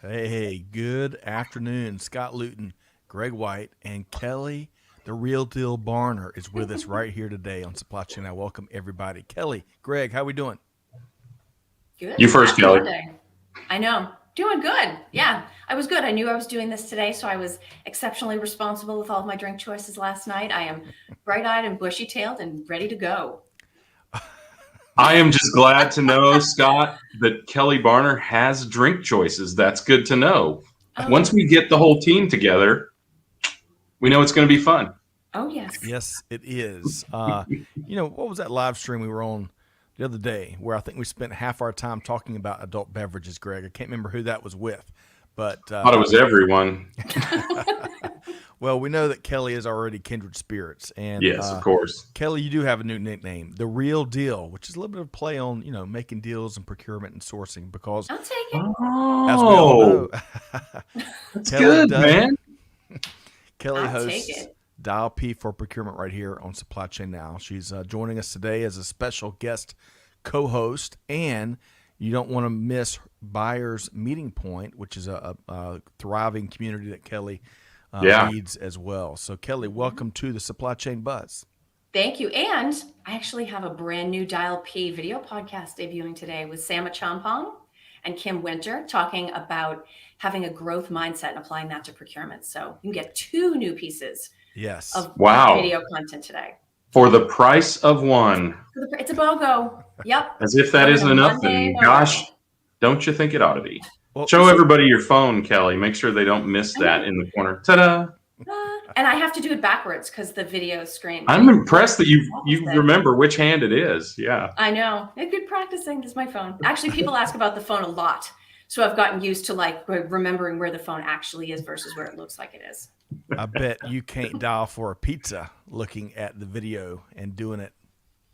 Hey, good afternoon. Scott Luton, Greg White, and Kelly, the real deal Barner, is with us right here today on Supply Chain. I welcome everybody. Kelly, Greg, how we doing? Good. You first, Happy Kelly. Monday. I know. Doing good. Yeah, I was good. I knew I was doing this today, so I was exceptionally responsible with all of my drink choices last night. I am bright-eyed and bushy-tailed and ready to go. I am just glad to know, Scott, that Kelly Barner has drink choices. That's good to know. Once Oh, we get the whole team together, we know it's going to be fun. oh yes. Yes, it is. What was that live stream we were on the other day where I think we spent half our time talking about adult beverages, Greg? I can't remember who that was with, but Thought it was everyone. well, we know that Kelly is already kindred spirits. And Yes, of course. Kelly, you do have a new nickname, The Real Deal, which is a little bit of play on, making deals and procurement and sourcing because, I'll take it. as we all know, That's Kelly good, does, man. Kelly I'll take hosts it. Dial P for Procurement right here on Supply Chain Now. She's joining us today as a special guest co-host, and you don't want to miss Buyers Meeting Point, which is a thriving community that Kelly Yeah. leads as well. So, Kelly, welcome to the Supply Chain Buzz. Thank you. And I actually have a brand new Dial P video podcast debuting today with Sama Champong and Kim Winter talking about having a growth mindset and applying that to procurement. So you can get two new pieces Yes. of Wow. video content today. For the price of one. It's a BOGO. Yep. As if that Only isn't a enough, Monday then BOGO. gosh, don't you think it ought to be? Well, Show everybody your phone, Kelly. Make sure they don't miss that in the corner. Ta-da! And I have to do it backwards because the video screen. I'm impressed that you Opposite. remember which hand it is. Yeah. I know. It's good practicing. This is my phone. Actually, people ask about the phone a lot. So I've gotten used to like remembering where the phone actually is versus where it looks like it is. I bet you can't dial for a pizza looking at the video and doing it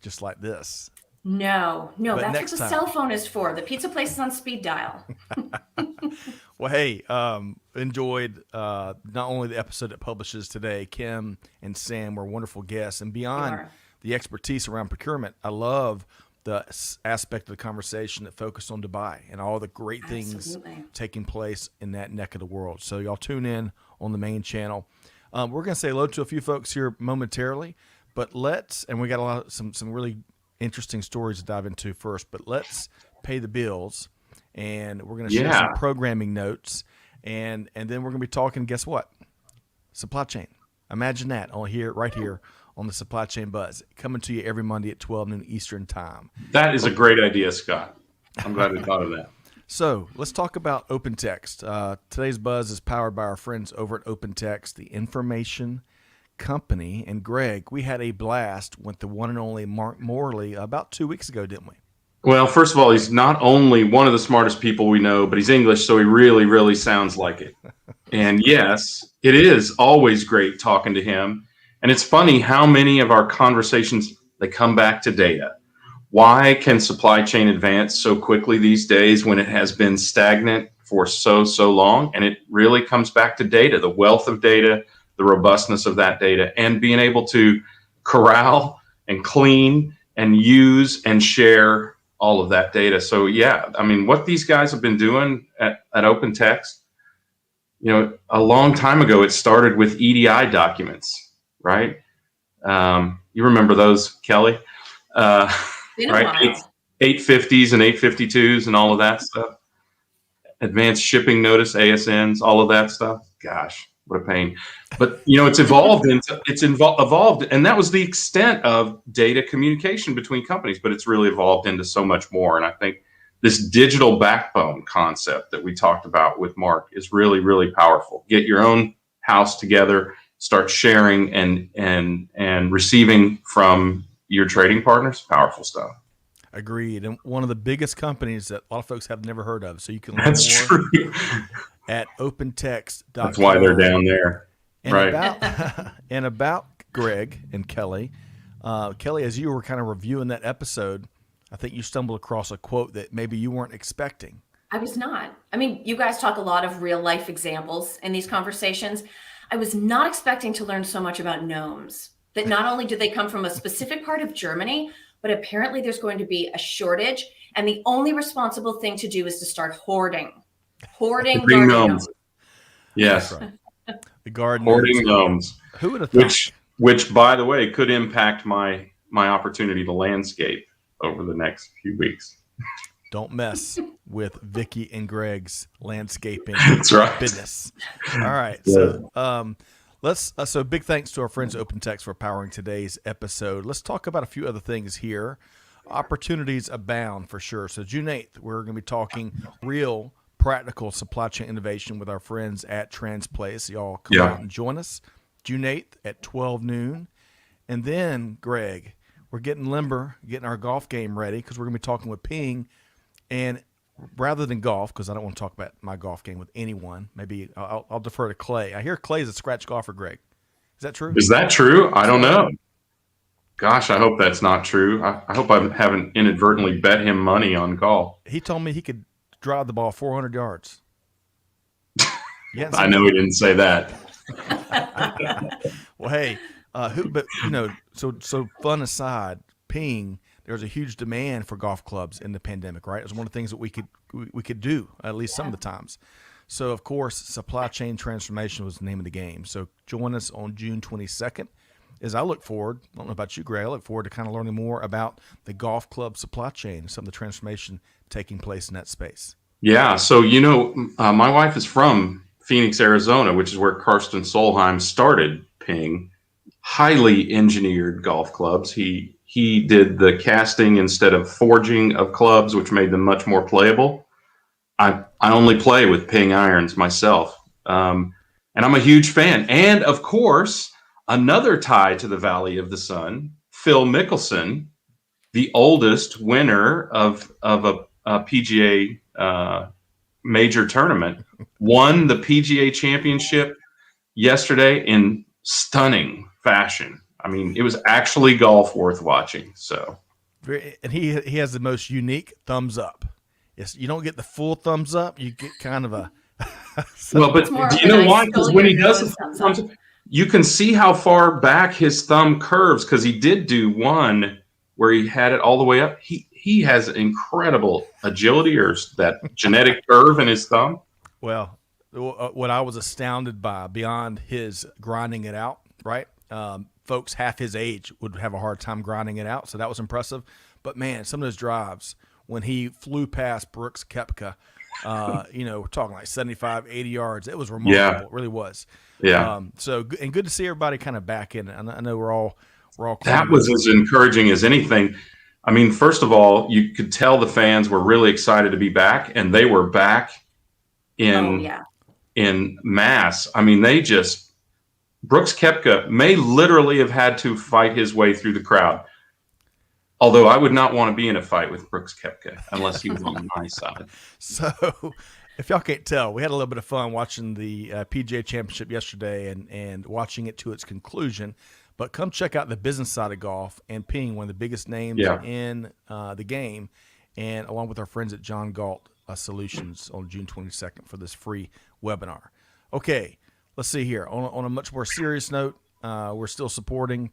just like this. No, But that's what next the time. cell phone is for. The pizza place is on speed dial. Well, hey, enjoyed not only the episode that publishes today. Kim and Sam were wonderful guests, and beyond are. the expertise around procurement, I love the aspect of the conversation that focused on Dubai and all the great things Absolutely. taking place in that neck of the world. So y'all tune in on the main channel. We're going to say hello to a few folks here momentarily, but and we got some really interesting stories to dive into first, but let's pay the bills, and we're going to share some programming notes, and then we're going to be talking, guess what? Supply chain. Imagine that right here on the Supply Chain Buzz, coming to you every Monday at 12 noon Eastern time. That is a great idea, Scott. I'm glad we thought of that. So let's talk about OpenText. Today's Buzz is powered by our friends over at OpenText, the information company. And Greg, we had a blast with the one and only Mark Morley about 2 weeks ago, didn't we? Well, first of all, he's not only one of the smartest people we know, but he's English, so he really, really sounds like it. And yes, it is always great talking to him. And it's funny how many of our conversations, they come back to data. Why can supply chain advance so quickly these days when it has been stagnant for so long? And it really comes back to data, the wealth of data, the robustness of that data, and being able to corral and clean and use and share all of that data. So yeah, I mean, what these guys have been doing at OpenText, a long time ago, it started with EDI documents, right? You remember those, Kelly? Right? 850s and 852s and all of that stuff. Advanced shipping notice, ASNs, all of that stuff. Gosh, what a pain. But it's evolved evolved, and that was the extent of data communication between companies, but it's really evolved into so much more. And I think this digital backbone concept that we talked about with Mark is really, really powerful. Get your own house together, start sharing and receiving from your trading partners. Powerful stuff. Agreed. And one of the biggest companies that a lot of folks have never heard of. So you can learn That's more true. at opentext.com. That's why they're down there. And Right. about Greg and Kelly. Kelly, as you were kind of reviewing that episode, I think you stumbled across a quote that maybe you weren't expecting. I was not. I mean, you guys talk a lot of real life examples in these conversations. I was not expecting to learn so much about gnomes, that not only do they come from a specific part of Germany, but apparently there's going to be a shortage. And the only responsible thing to do is to start hoarding Hoarding Hoarding garden gnomes. gnomes. Yes, That's right. The garden hoarding gnomes. gnomes. Who would have thought? Which, by the way, could impact my opportunity to landscape over the next few weeks. Don't mess with Vicky and Greg's landscaping That's right. business. All right. Yeah. So so big thanks to our friends at OpenText for powering today's episode. Let's talk about a few other things here. Opportunities abound for sure. So June 8th, we're going to be talking real practical supply chain innovation with our friends at Transplace. Y'all come out and join us June 8th at 12 noon. And then, Greg, we're getting limber, getting our golf game ready because we're going to be talking with Ping. And rather than golf, because I don't want to talk about my golf game with anyone, maybe I'll defer to Clay. I hear Clay's a scratch golfer, Greg. Is that true? Is that true? I don't know. Gosh, I hope that's not true. I hope I haven't inadvertently bet him money on golf. He told me he could drive the ball 400 yards. Yes. I know he didn't say that. Well, hey, so fun aside, Ping, there's a huge demand for golf clubs in the pandemic, right? It was one of the things that we could do at least some of the times. So, of course, supply chain transformation was the name of the game. So join us on June 22nd. As I look forward, I don't know about you, Greg, I look forward to kind of learning more about the golf club supply chain, some of the transformation taking place in that space. Yeah. So, my wife is from Phoenix, Arizona, which is where Karsten Solheim started Ping. Highly engineered golf clubs. He did the casting instead of forging of clubs, which made them much more playable. I only play with Ping irons myself. And I'm a huge fan. And of course, another tie to the Valley of the Sun, Phil Mickelson, the oldest winner of a PGA major tournament, won the PGA championship yesterday in stunning fashion. I mean, it was actually golf worth watching. So, and he has the most unique thumbs up. Yes, you don't get the full thumbs up. You get kind of a. Well, but do you know why? Because when he does the thumbs up, you can see how far back his thumb curves. Because he did do one where he had it all the way up. He has incredible agility or that genetic curve in his thumb. Well, what I was astounded by, beyond his grinding it out, right? Folks half his age would have a hard time grinding it out, so that was impressive. But man, some of those drives when he flew past Brooks Koepka, we're talking like 75, 80 yards. It was remarkable. Yeah. It really was. Yeah. So good to see everybody kind of back in it. I know we're all. That was as encouraging as anything. I mean, first of all, you could tell the fans were really excited to be back, and they were back in mass. I mean, Brooks Koepka may literally have had to fight his way through the crowd. Although I would not want to be in a fight with Brooks Koepka unless he was on my side. So if y'all can't tell, we had a little bit of fun watching the PGA Championship yesterday and watching it to its conclusion. But come check out the business side of golf and Ping, one of the biggest names in the game, and along with our friends at John Galt Solutions on June 22nd for this free webinar. Okay, let's see here. On a much more serious note, we're still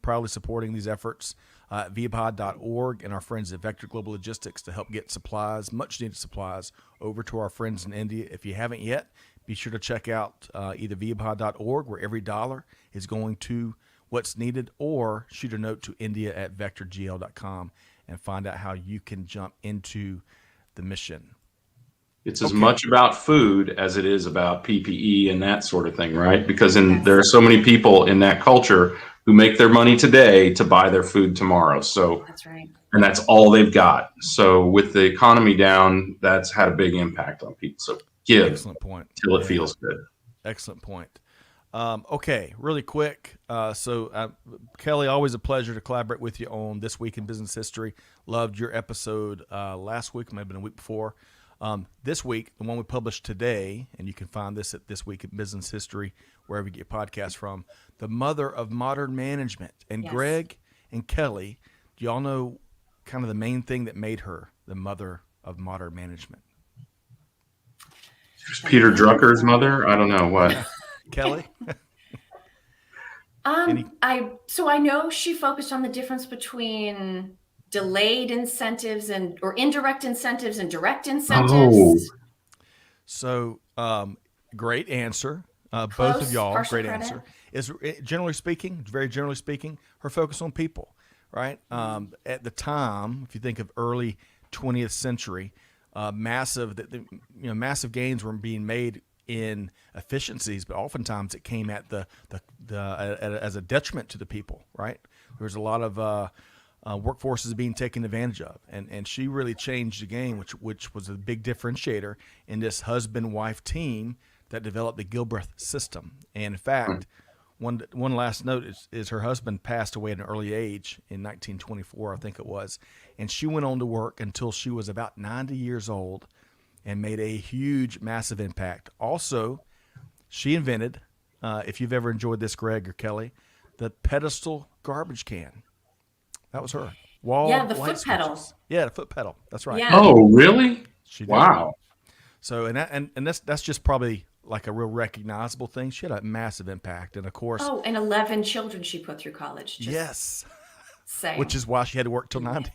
proudly supporting these efforts at viapod.org and our friends at Vector Global Logistics to help get supplies, much needed supplies, over to our friends in India. If you haven't yet, be sure to check out either viapod.org, where every dollar is going to what's needed, or shoot a note to india@vectorgl.com and find out how you can jump into the mission. It's as much about food as it is about PPE and that sort of thing, right? Because there are so many people in that culture who make their money today to buy their food tomorrow. So that's right. And that's all they've got. So with the economy down, that's had a big impact on people. So give. Excellent point. Till it feels good. Excellent point. Okay, really quick. Kelly, always a pleasure to collaborate with you on This Week in Business History. Loved your episode last week, might have been a week before. This week, the one we published today, and you can find this at This Week in Business History, wherever you get your podcasts from, the mother of modern management. And yes. Greg and Kelly, do y'all know kind of the main thing that made her the mother of modern management? Peter Drucker's mother? I don't know what. Kelly? I know she focused on the difference between delayed incentives or indirect incentives and direct incentives. Oh. So, great answer. Both Close, of y'all, partial great credit. answer. Is generally speaking, very generally speaking, her focus on people, right? At the time, if you think of early 20th century, massive gains were being made in efficiencies, but oftentimes it came at as a detriment to the people, right? There was a lot of workforces being taken advantage of, and she really changed the game, which was a big differentiator in this husband-wife team that developed the Gilbreth system. And in fact, one last note is her husband passed away at an early age in 1924, I think it was, and she went on to work until she was about 90 years old and made a huge, massive impact. Also, she invented, if you've ever enjoyed this, Greg or Kelly, the pedestal garbage can. That was her. The Light foot pedal. switches. Yeah, the foot pedal. That's right. Yeah. Oh, really? She did. Wow. So and that's just probably like a real recognizable thing. She had a massive impact, and of course, Oh, and 11 children she put through college. Just yes, saying. which is why she had to work till 90.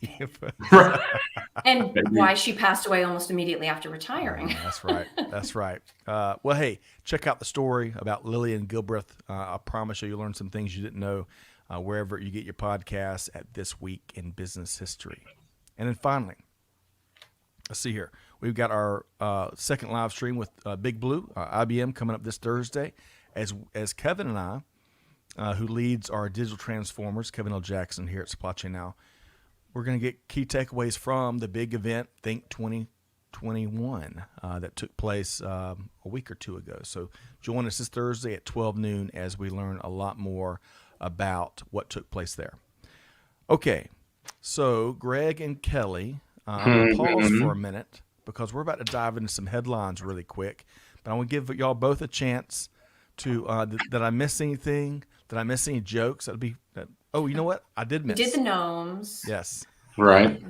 And why she passed away almost immediately after retiring. That's right. That's right. Well, hey, check out the story about Lillian Gilbreth. I promise you'll learn some things you didn't know wherever you get your podcasts at This Week in Business History. And then finally, let's see here. We've got our second live stream with Big Blue, IBM, coming up this Thursday, as Kevin and I, who leads our digital transformers, Kevin L. Jackson here at Supply Chain Now, we're going to get key takeaways from the big event, Think 2021, that took place a week or two ago. So join us this Thursday at 12 noon as we learn a lot more about what took place there. Okay, so Greg and Kelly, I'm going to pause for a minute because we're about to dive into some headlines really quick. But I want to give y'all both a chance to, did I miss anything? Did I miss any jokes? Oh, you know what? I did miss. We did the gnomes. Yes. Right.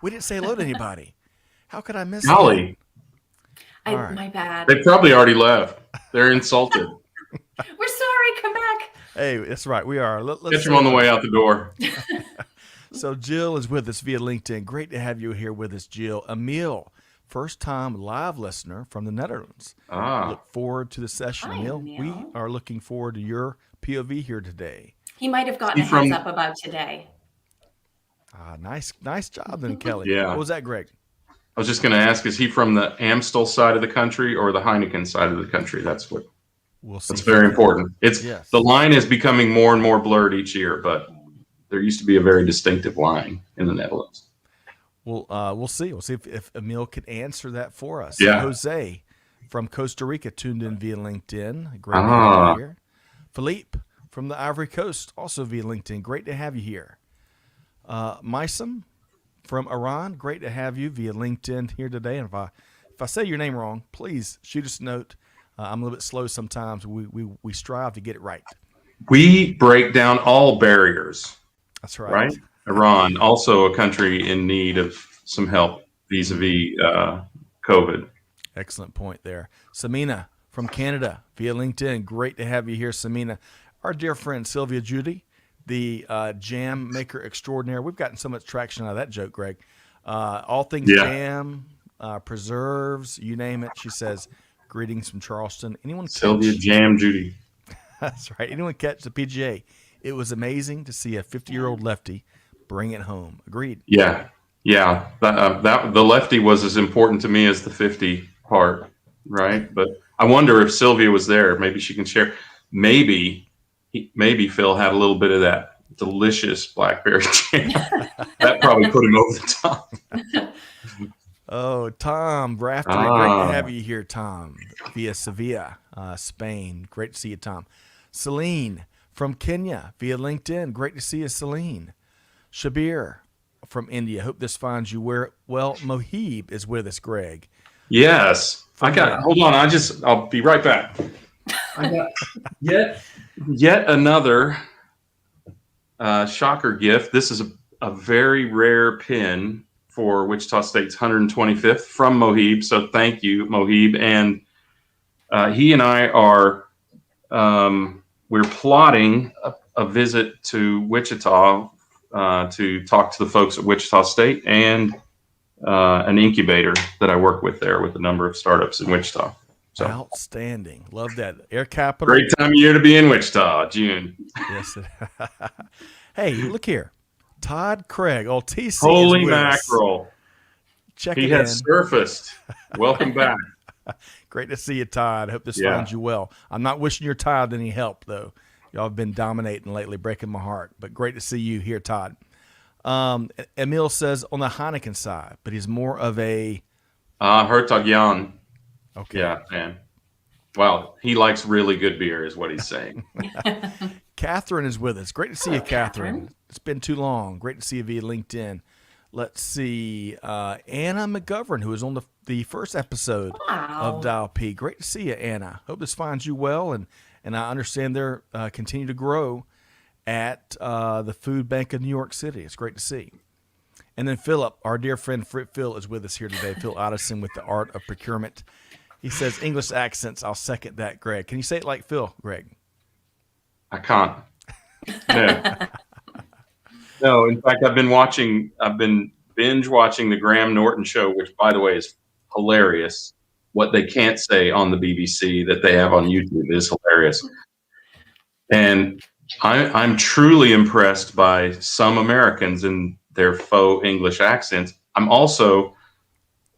We didn't say hello to anybody. How could I miss Golly. All right. My bad. They probably already left. They're insulted. We're sorry. Come back. Hey, that's right. We are. Let's Catch them on the way out the door. So Jill is with us via LinkedIn. Great to have you here with us, Jill. Emil, first-time live listener from the Netherlands. Look forward to the session, Hi, Emil. Emil. We are looking forward to your POV here today. He might have gotten a heads up about today. Nice job then, Kelly. Yeah. What was that, Greg? I was just going to ask, is he from the Amstel side of the country or the Heineken side of the country? That's We'll see. that's very important. Yes. The line is becoming more and more blurred each year, but there used to be a very distinctive line in the Netherlands. We'll see. We'll see if Emil can answer that for us. Yeah. Jose from Costa Rica tuned in via LinkedIn. Great to have you here. Philippe from the Ivory Coast, also via LinkedIn. Great to have you here. Mysam from Iran, great to have you via LinkedIn here today. And if I say your name wrong, please shoot us a note. I'm a little bit slow sometimes. We strive to get it right. We break down all barriers. That's right. Right? Iran, also a country in need of some help vis-a-vis COVID. Excellent point there. Samina from Canada via LinkedIn. Great to have you here, Samina. Our dear friend Sylvia Judy, the jam maker extraordinaire. We've gotten so much traction out of that joke, Greg. All things jam, preserves, you name it. She says, greetings from Charleston. Anyone Sylvia Jam Judy. That's right. Anyone catch the PGA? It was amazing to see a 50-year-old lefty bring it home. Agreed. Yeah. That the lefty was as important to me as the 50 part, right? But I wonder if Sylvia was there. Maybe she can share. Maybe Phil had a little bit of that delicious blackberry jam. That probably put him over the top. Oh, Tom Rafter, great to have you here, Tom, via Sevilla, Spain. Great to see you, Tom. Celine from Kenya via LinkedIn. Great to see you, Celine. Shabir from India. Hope this finds you well. Mohib is with us, Greg. Yes. Hold on. I'll be right back. I got yet another shocker gift. This is a very rare pin for Wichita State's 125th from Mohib. So thank you, Mohib. And he and I are, we're plotting a visit to Wichita to talk to the folks at Wichita State and an incubator that I work with there with a number of startups in Wichita. So outstanding. Love that. Air Capital. great time of year to be in Wichita, June. Yes. Hey, look here. Todd Craig, TC Holy is with us. mackerel. Check He it has in. surfaced. Welcome back. Great to see you, Todd. Hope this Yeah. finds you well. I'm not wishing your Todd any help, though. Y'all have been dominating lately, breaking my heart. But great to see you here, Todd. Emil says on the Heineken side, but he's more of a Hertog-Jan. okay. Yeah, man. Wow, he likes really good beer, is what he's saying. Catherine is with us. Great to see you, Hello, Catherine. Catherine. It's been too long. Great to see you via LinkedIn. Let's see. Anna McGovern, who was on the first episode Wow. of Dial P. Great to see you, Anna. Hope this finds you well, and I understand they're continue to grow at the Food Bank of New York City. It's great to see. And then Philip, our dear friend Phil, is with us here today. Phil Addison with the Art of Procurement. He says English accents. I'll second that, Greg. Can you say it like Phil, Greg? I can't. No. No, in fact, I've been binge watching the Graham Norton show, which, by the way, is hilarious. What they can't say on the BBC that they have on YouTube is hilarious. And I'm truly impressed by some Americans and their faux English accents. I'm also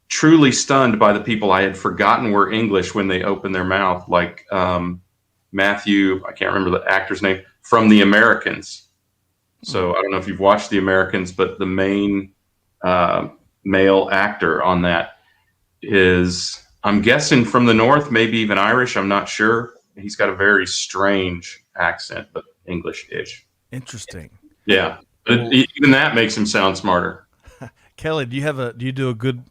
truly stunned by the people I had forgotten were English when they open their mouth, like Matthew, I can't remember the actor's name, from The Americans. So I don't know if you've watched The Americans, but the main male actor on that is, I'm guessing, from the North, maybe even Irish. I'm not sure. He's got a very strange accent, but English-ish. Interesting. Yeah. But even that makes him sound smarter. Kelly, do you do a good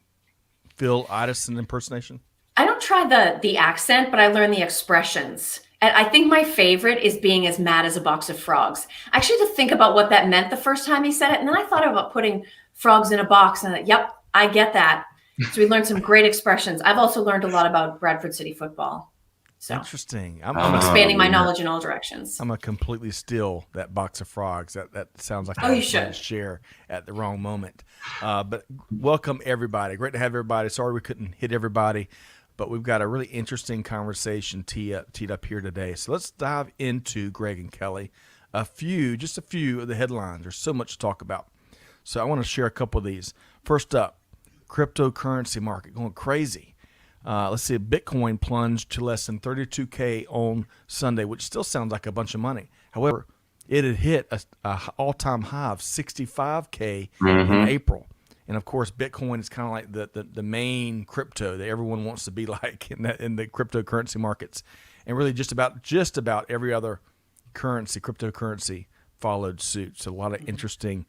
Phil Addison impersonation? I don't try the accent, but I learn the expressions. And I think my favorite is being as mad as a box of frogs. I actually had to think about what that meant the first time he said it. And then I thought about putting frogs in a box and yep, I get that. So we learned some great expressions. I've also learned a lot about Bradford City football. So Interesting. I'm expanding my knowledge in all directions. I'm gonna completely steal that box of frogs. That sounds like You I should. share at the wrong moment. But welcome everybody. Great to have everybody. Sorry we couldn't hit everybody, but we've got a really interesting conversation teed up here today. So let's dive into, Greg and Kelly, just a few of the headlines. There's so much to talk about. So I want to share a couple of these. First up, cryptocurrency market going crazy. Let's see, Bitcoin plunged to less than 32K on Sunday, which still sounds like a bunch of money. However, it had hit a all-time high of 65K in April. And of course, Bitcoin is kind of like the main crypto that everyone wants to be like in the cryptocurrency markets. And really just about every other cryptocurrency followed suit. So a lot of interesting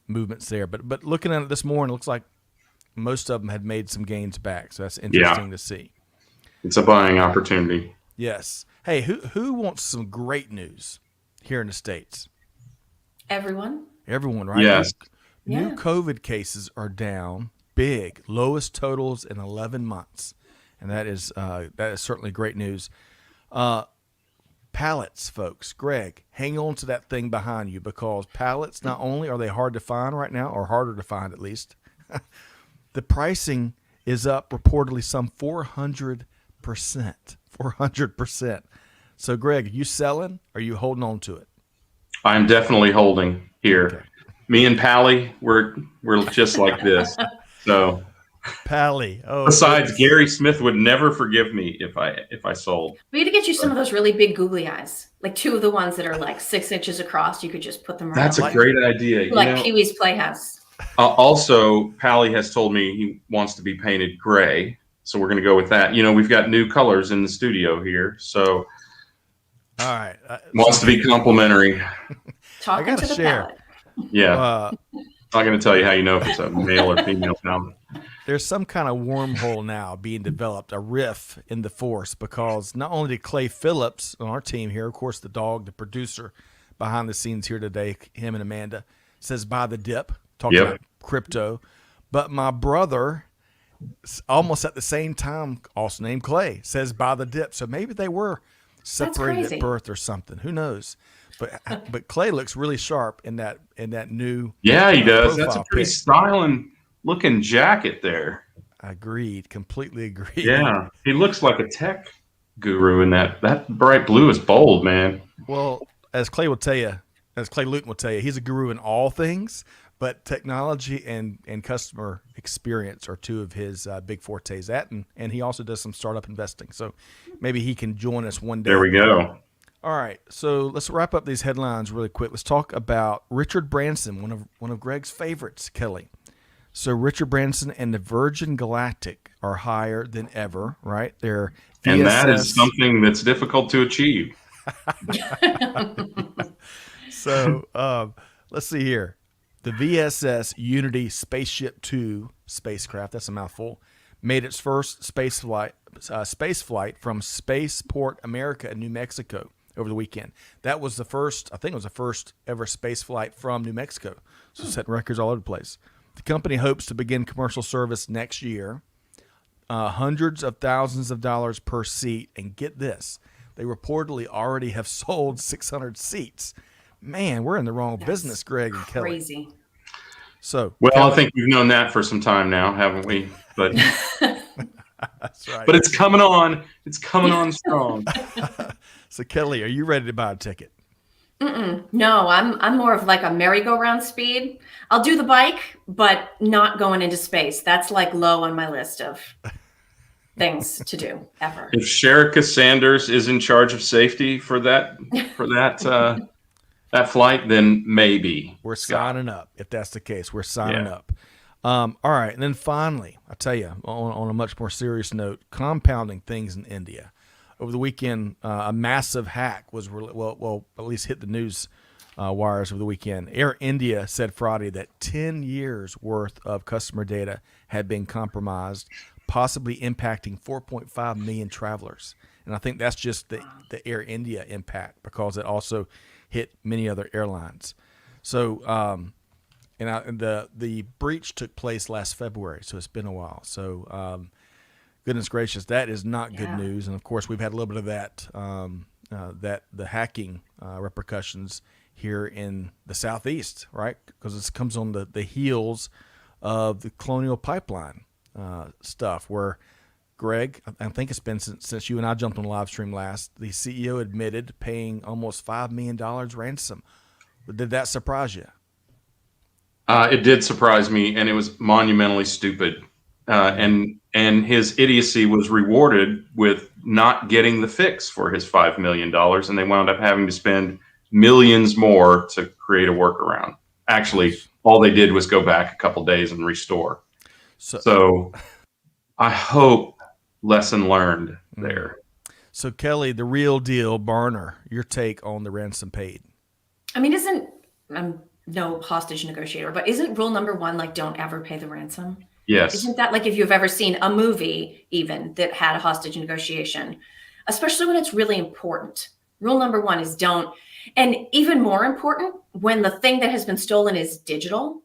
movements there. But looking at it this morning, it looks like most of them had made some gains back. So that's interesting to see. It's a buying opportunity. Yes. Hey, who wants some great news here in the States? Everyone? Everyone, right? Yes. New Yeah. COVID cases are down big, lowest totals in 11 months. And that is certainly great news. Pallets, folks. Greg, hang on to that thing behind you, because pallets, not only are they hard to find right now, or harder to find at least, the pricing is up reportedly some 400%. 400%. So, Greg, are you selling? Or are you holding on to it? I'm definitely holding here. Okay. Me and Pally, we're just like this. So Pally. Oh, besides, goodness. Gary Smith would never forgive me if I sold. We had to get you some of those really big googly eyes, like two of the ones that are like 6 inches across. You could just put them right That's up a great idea. like Pee-wee's Playhouse. Also, Pally has told me he wants to be painted gray, so we're going to go with that. We've got new colors in the studio here, so All right. wants to be complimentary. Talking gotta to the share. palate. Yeah, not going to tell you how you know if it's a male or female palette. There's some kind of wormhole now being developed, a riff in the force, because not only did Clay Phillips on our team here, of course, the dog, the producer behind the scenes here today, him and Amanda, says buy the dip, talking about crypto, but my brother, almost at the same time, also named Clay, says buy the dip. So maybe they were separated crazy. at birth or something. Who knows? But Clay looks really sharp in that new Yeah, he does. profile That's a pretty pic. styling looking jacket there. Agreed. Completely agreed. Yeah, he looks like a tech guru in that. That bright blue is bold, man. Well, as Clay Luton will tell you, he's a guru in all things, but technology and customer experience are two of his big fortes. And he also does some startup investing. So maybe he can join us one day. There we go. All right, so let's wrap up these headlines really quick. Let's talk about Richard Branson, one of Greg's favorites, Kelly. So Richard Branson and the Virgin Galactic are higher than ever, right? They're VSS. And that is something that's difficult to achieve. So let's see here. The VSS Unity Spaceship 2 spacecraft, that's a mouthful, made its first space flight from Spaceport America in New Mexico over the weekend. That was the first, I think it was the first ever space flight from New Mexico. So setting records all over the place. The company hopes to begin commercial service next year. Hundreds of thousands of dollars per seat. And get this, they reportedly already have sold 600 seats. Man, we're in the wrong business, Greg and Kelly. Crazy. So, well, Kelly, I think we've known that for some time now, haven't we? But that's right. but it's coming on. It's coming on strong. So, Kelly, are you ready to buy a ticket? No, I'm more of like a merry-go-round speed. I'll do the bike, but not going into space. That's like low on my list of things to do ever. If Sherika Sanders is in charge of safety for that that flight, then maybe We're signing up. If that's the case, we're signing up. All right, and then finally, I tell you, on a much more serious note, compounding things in India. Over the weekend, a massive hack was at least hit the news wires over the weekend. Air India said Friday that 10 years worth of customer data had been compromised, possibly impacting 4.5 million travelers. And I think that's just the Air India impact, because it also hit many other airlines. So, the breach took place last February, so it's been a while. So, goodness gracious, that is not good news. And of course, we've had a little bit of that, the hacking repercussions here in the Southeast, right? Because this comes on the heels of the Colonial Pipeline stuff, where Greg, I think it's been since you and I jumped on the live stream last, the CEO admitted paying almost $5 million ransom. Did that surprise you? It did surprise me, and it was monumentally stupid. And his idiocy was rewarded with not getting the fix for his $5 million, and they wound up having to spend millions more to create a workaround. Actually, all they did was go back a couple days and restore. So I hope lesson learned there. So, Kelly, the real deal, Barner, your take on the ransom paid? I mean, I'm no hostage negotiator, but isn't rule number one, like, don't ever pay the ransom? Yes. Isn't that like if you've ever seen a movie even that had a hostage negotiation, especially when it's really important? Rule number one is don't. And even more important, when the thing that has been stolen is digital,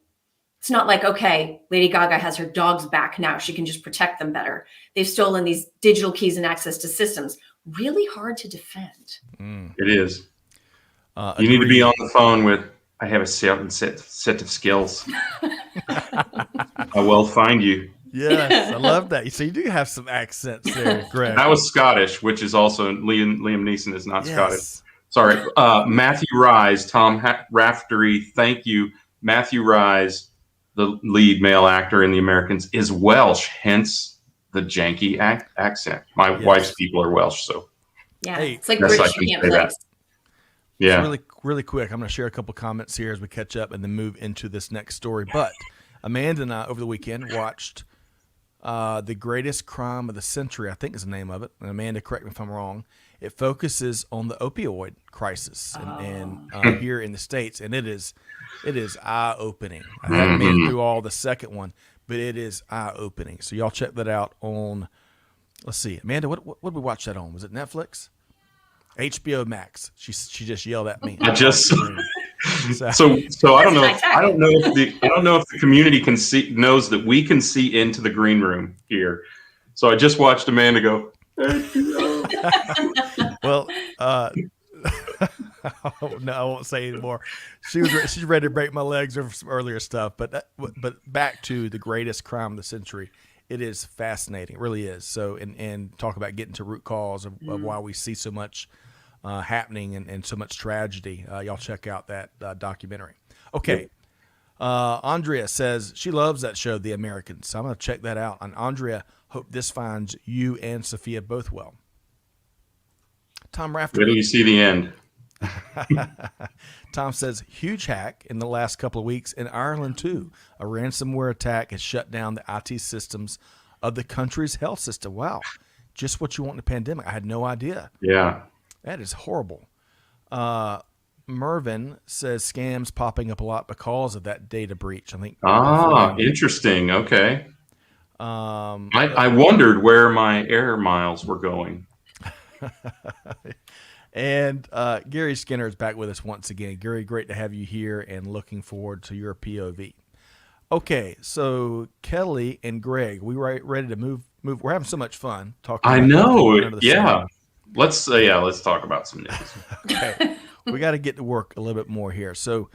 it's not like, okay, Lady Gaga has her dogs back now. She can just protect them better. They've stolen these digital keys and access to systems. Really hard to defend. It is. You need to be on the phone with, I have a certain set of skills. I will find you. Yes, I love that. So you do have some accents there, Greg. That was Scottish, which is also Liam Neeson is not Scottish. Yes. Sorry. Matthew Rise, Tom Raftery, thank you. Matthew Rise, the lead male actor in The Americans, is Welsh, hence the janky accent. My wife's people are Welsh, so. Yeah, Hey, it's like yes, British I can you can't say that. place. Yeah. So really quick, I'm going to share a couple comments here as we catch up and then move into this next story. But Amanda and I, over the weekend, watched The Greatest Crime of the Century, I think is the name of it. And Amanda, correct me if I'm wrong. It focuses on the opioid crisis and here in the States, and it is eye-opening. I haven't made it through all the second one, but it is eye-opening. So y'all check that out on, let's see, Amanda, what did we watch that on? Was it Netflix? HBO Max. She just yelled at me. I just so I don't know. I don't know if the community knows that we can see into the green room here. So I just watched Amanda go. Well, Oh, no, I won't say anymore. She's ready to break my legs over some earlier stuff. But back to the greatest crime of the century. It is fascinating. It really is. So and talk about getting to root cause of why we see so much happening and so much tragedy. Y'all check out that documentary. Okay. Andrea says she loves that show, The Americans. So I'm going to check that out. And Andrea, hope this finds you and Sophia both well. Tom Rafter. Wait till you see the end. Tom says, huge hack in the last couple of weeks in Ireland, too. A ransomware attack has shut down the IT systems of the country's health system. Wow. Just what you want in a pandemic. I had no idea. Yeah. That is horrible. Mervin says scams popping up a lot because of that data breach. I think. Interesting. Okay. I wondered where my air miles were going. And Gary Skinner is back with us once again. Gary, great to have you here and looking forward to your POV. Okay, so Kelly and Greg, we ready to move. We're having so much fun talking. I know. Yeah. Let's talk about some news. Okay. We got to get to work a little bit more here. So,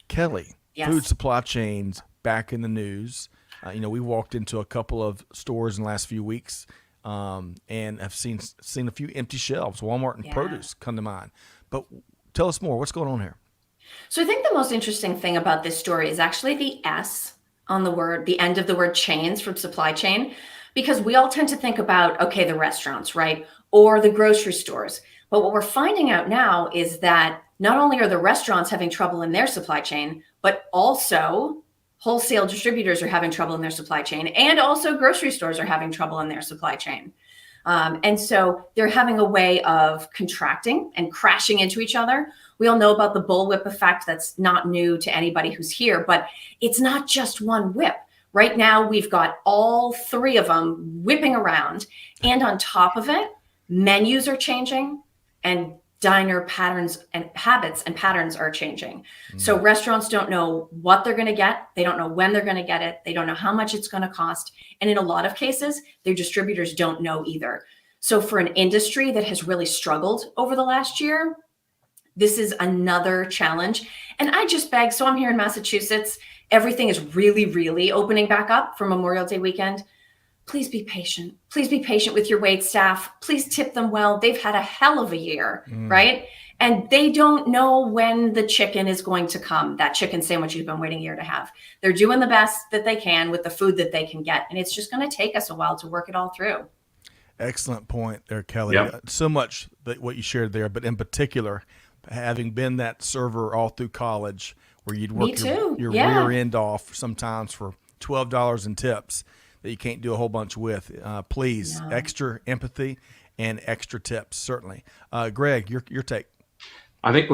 Kelly, Yes. food supply chains back in the news. We walked into a couple of stores in the last few weeks. And I've seen a few empty shelves. Walmart and produce come to mind. But tell us more. What's going on here? So I think the most interesting thing about this story is actually the S on the end of the word chains from supply chain, because we all tend to think about, okay, the restaurants, right? Or the grocery stores. But what we're finding out now is that not only are the restaurants having trouble in their supply chain, but also wholesale distributors are having trouble in their supply chain, and also grocery stores are having trouble in their supply chain. And so they're having a way of contracting and crashing into each other. We all know about the bullwhip effect. That's not new to anybody who's here, but it's not just one whip. Right now, we've got all three of them whipping around. And on top of it, menus are changing and diner patterns and habits and patterns are changing. So restaurants don't know what they're going to get. They don't know when they're going to get it. They don't know how much it's going to cost. And in a lot of cases, their distributors don't know either. So for an industry that has really struggled over the last year, this is another challenge. And I just beg, so I'm here in Massachusetts. Everything is really, really opening back up for Memorial Day weekend. Please be patient. Please be patient with your wait staff. Please tip them well. They've had a hell of a year, right? And they don't know when the chicken is going to come, that chicken sandwich you've been waiting a year to have. They're doing the best that they can with the food that they can get. And it's just going to take us a while to work it all through. Excellent point there, Kelly. Yep. So much that what you shared there, but in particular, having been that server all through college where you'd work your rear end off sometimes for $12 in tips that you can't do a whole bunch with. Please, extra empathy and extra tips, certainly. Greg, your take. I think,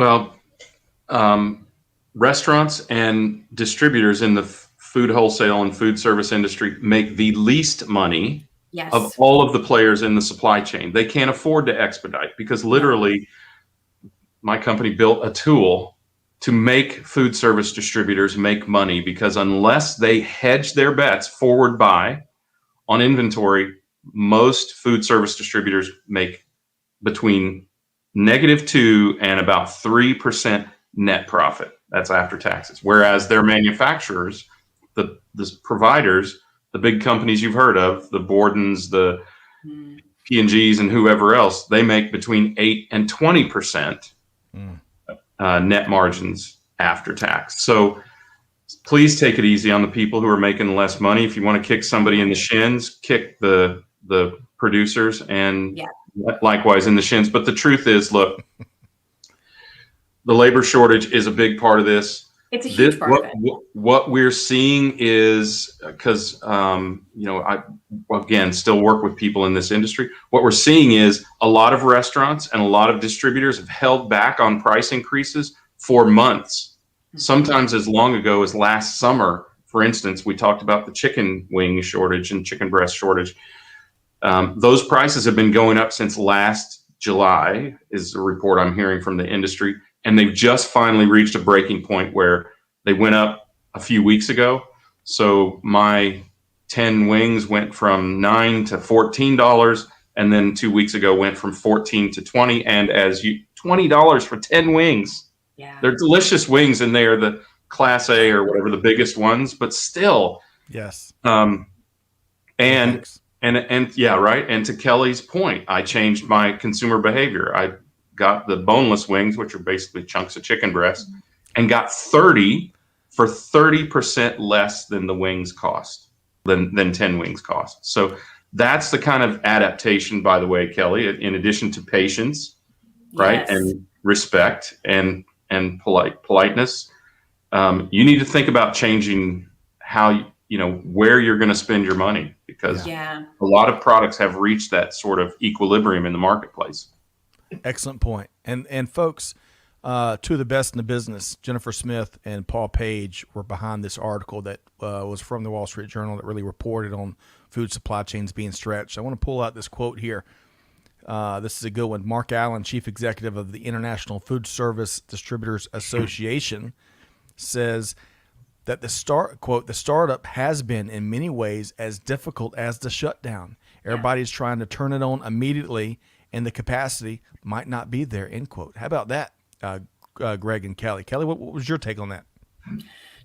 restaurants and distributors in the food wholesale and food service industry make the least money of all of the players in the supply chain. They can't afford to expedite because literally my company built a tool to make food service distributors make money, because unless they hedge their bets forward buy on inventory, most food service distributors make between -2 and about 3% net profit. That's after taxes. Whereas their manufacturers, the providers, the big companies you've heard of, the Bordens, the P&Gs, and whoever else, they make between 8 and 20% net margins after tax. So please take it easy on the people who are making less money. If you want to kick somebody in the shins, kick the producers, and likewise in the shins. But the truth is, look, the labor shortage is a big part of this. It's a huge part of it. What we're seeing is, because I again still work with people in this industry. What we're seeing is a lot of restaurants and a lot of distributors have held back on price increases for months. Sometimes as long ago as last summer, for instance, we talked about the chicken wing shortage and chicken breast shortage. Those prices have been going up since last July, is a report I'm hearing from the industry. And they've just finally reached a breaking point where they went up a few weeks ago. So my 10 wings went from $9 to $14. and then 2 weeks ago went from 14 to 20. And $20 for 10 wings. Yeah. They're delicious wings, and they are the Class A or whatever, the biggest ones, but still. Yes. And Thanks. and yeah, right. And to Kelly's point, I changed my consumer behavior. I got the boneless wings, which are basically chunks of chicken breast, and got 30 for 30% less than the wings cost, than 10 wings cost. So that's the kind of adaptation, by the way, Kelly, in addition to patience, right? Yes. And respect and politeness. You need to think about changing how, where you're going to spend your money, because Yeah. a lot of products have reached that sort of equilibrium in the marketplace. Excellent point. And folks, two of the best in the business, Jennifer Smith and Paul Page, were behind this article that was from the Wall Street Journal that really reported on food supply chains being stretched. I want to pull out this quote here. This is a good one. Mark Allen, chief executive of the International Food Service Distributors Association, says that the startup has been in many ways as difficult as the shutdown. Everybody's trying to turn it on immediately, and the capacity might not be there, end quote. How about that, Greg and Kelly? Kelly, what was your take on that?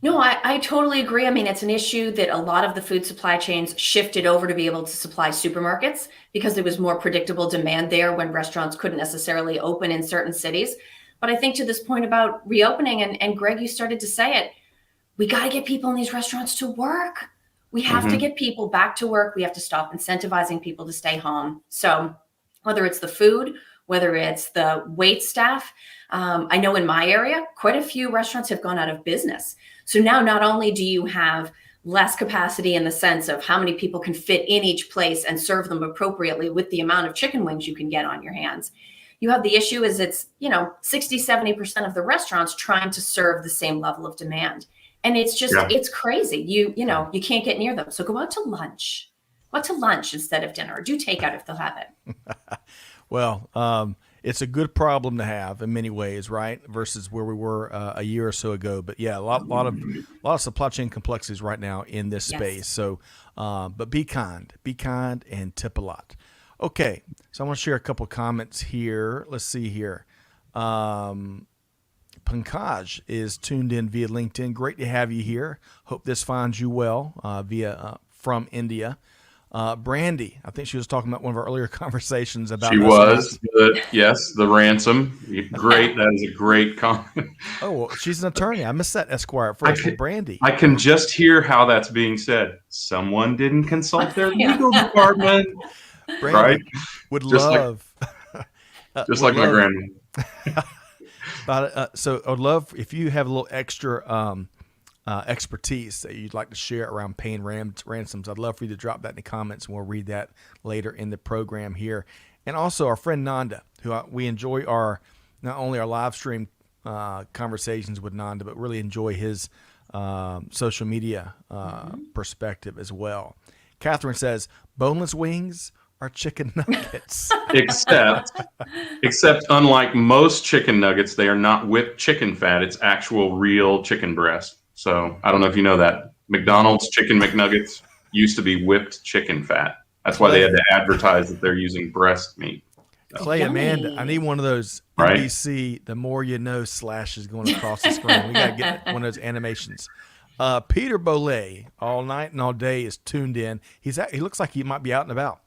No, I totally agree. I mean, it's an issue that a lot of the food supply chains shifted over to be able to supply supermarkets because there was more predictable demand there when restaurants couldn't necessarily open in certain cities. But I think to this point about reopening, and Greg, you started to say it, we got to get people in these restaurants to work. We have to get people back to work. We have to stop incentivizing people to stay home. So whether it's the food, whether it's the wait staff, I know in my area, quite a few restaurants have gone out of business. So now not only do you have less capacity in the sense of how many people can fit in each place and serve them appropriately with the amount of chicken wings you can get on your hands, you have the issue is it's, 60, 70% of the restaurants trying to serve the same level of demand. And it's just, it's crazy. You can't get near them. So go out to lunch. Go out to lunch instead of dinner, or do takeout if they'll have it. Well, it's a good problem to have in many ways, right? Versus where we were a year or so ago. But yeah, a lot of supply chain complexities right now in this space. So, but be kind, and tip a lot. Okay, so I want to share a couple of comments here. Let's see here. Pankaj is tuned in via LinkedIn. Great to have you here. Hope this finds you well from India. Brandy, I think she was talking about one of our earlier conversations about. She was, yes, the ransom. Great, that is a great comment. Oh, well, she's an attorney. I missed that Esquire at first. Brandy. I can just hear how that's being said. Someone didn't consult their legal department. Brandy right? Would love. Just like my grandma. So I'd love if you have a little extra expertise that you'd like to share around paying ransoms. I'd love for you to drop that in the comments, and we'll read that later in the program here. And also our friend Nanda, who we enjoy not only our live stream conversations with Nanda, but really enjoy his social media perspective as well. Catherine says, boneless wings are chicken nuggets. Except unlike most chicken nuggets, they are not whipped chicken fat. It's actual real chicken breast. So I don't know if you know that. McDonald's chicken McNuggets used to be whipped chicken fat. That's why they had to advertise that they're using breast meat. So. Clay, Amanda, I need one of those NBC, the more you know slashes going across the screen. We got to get one of those animations. Peter Bollet, all night and all day, is tuned in. He looks like he might be out and about.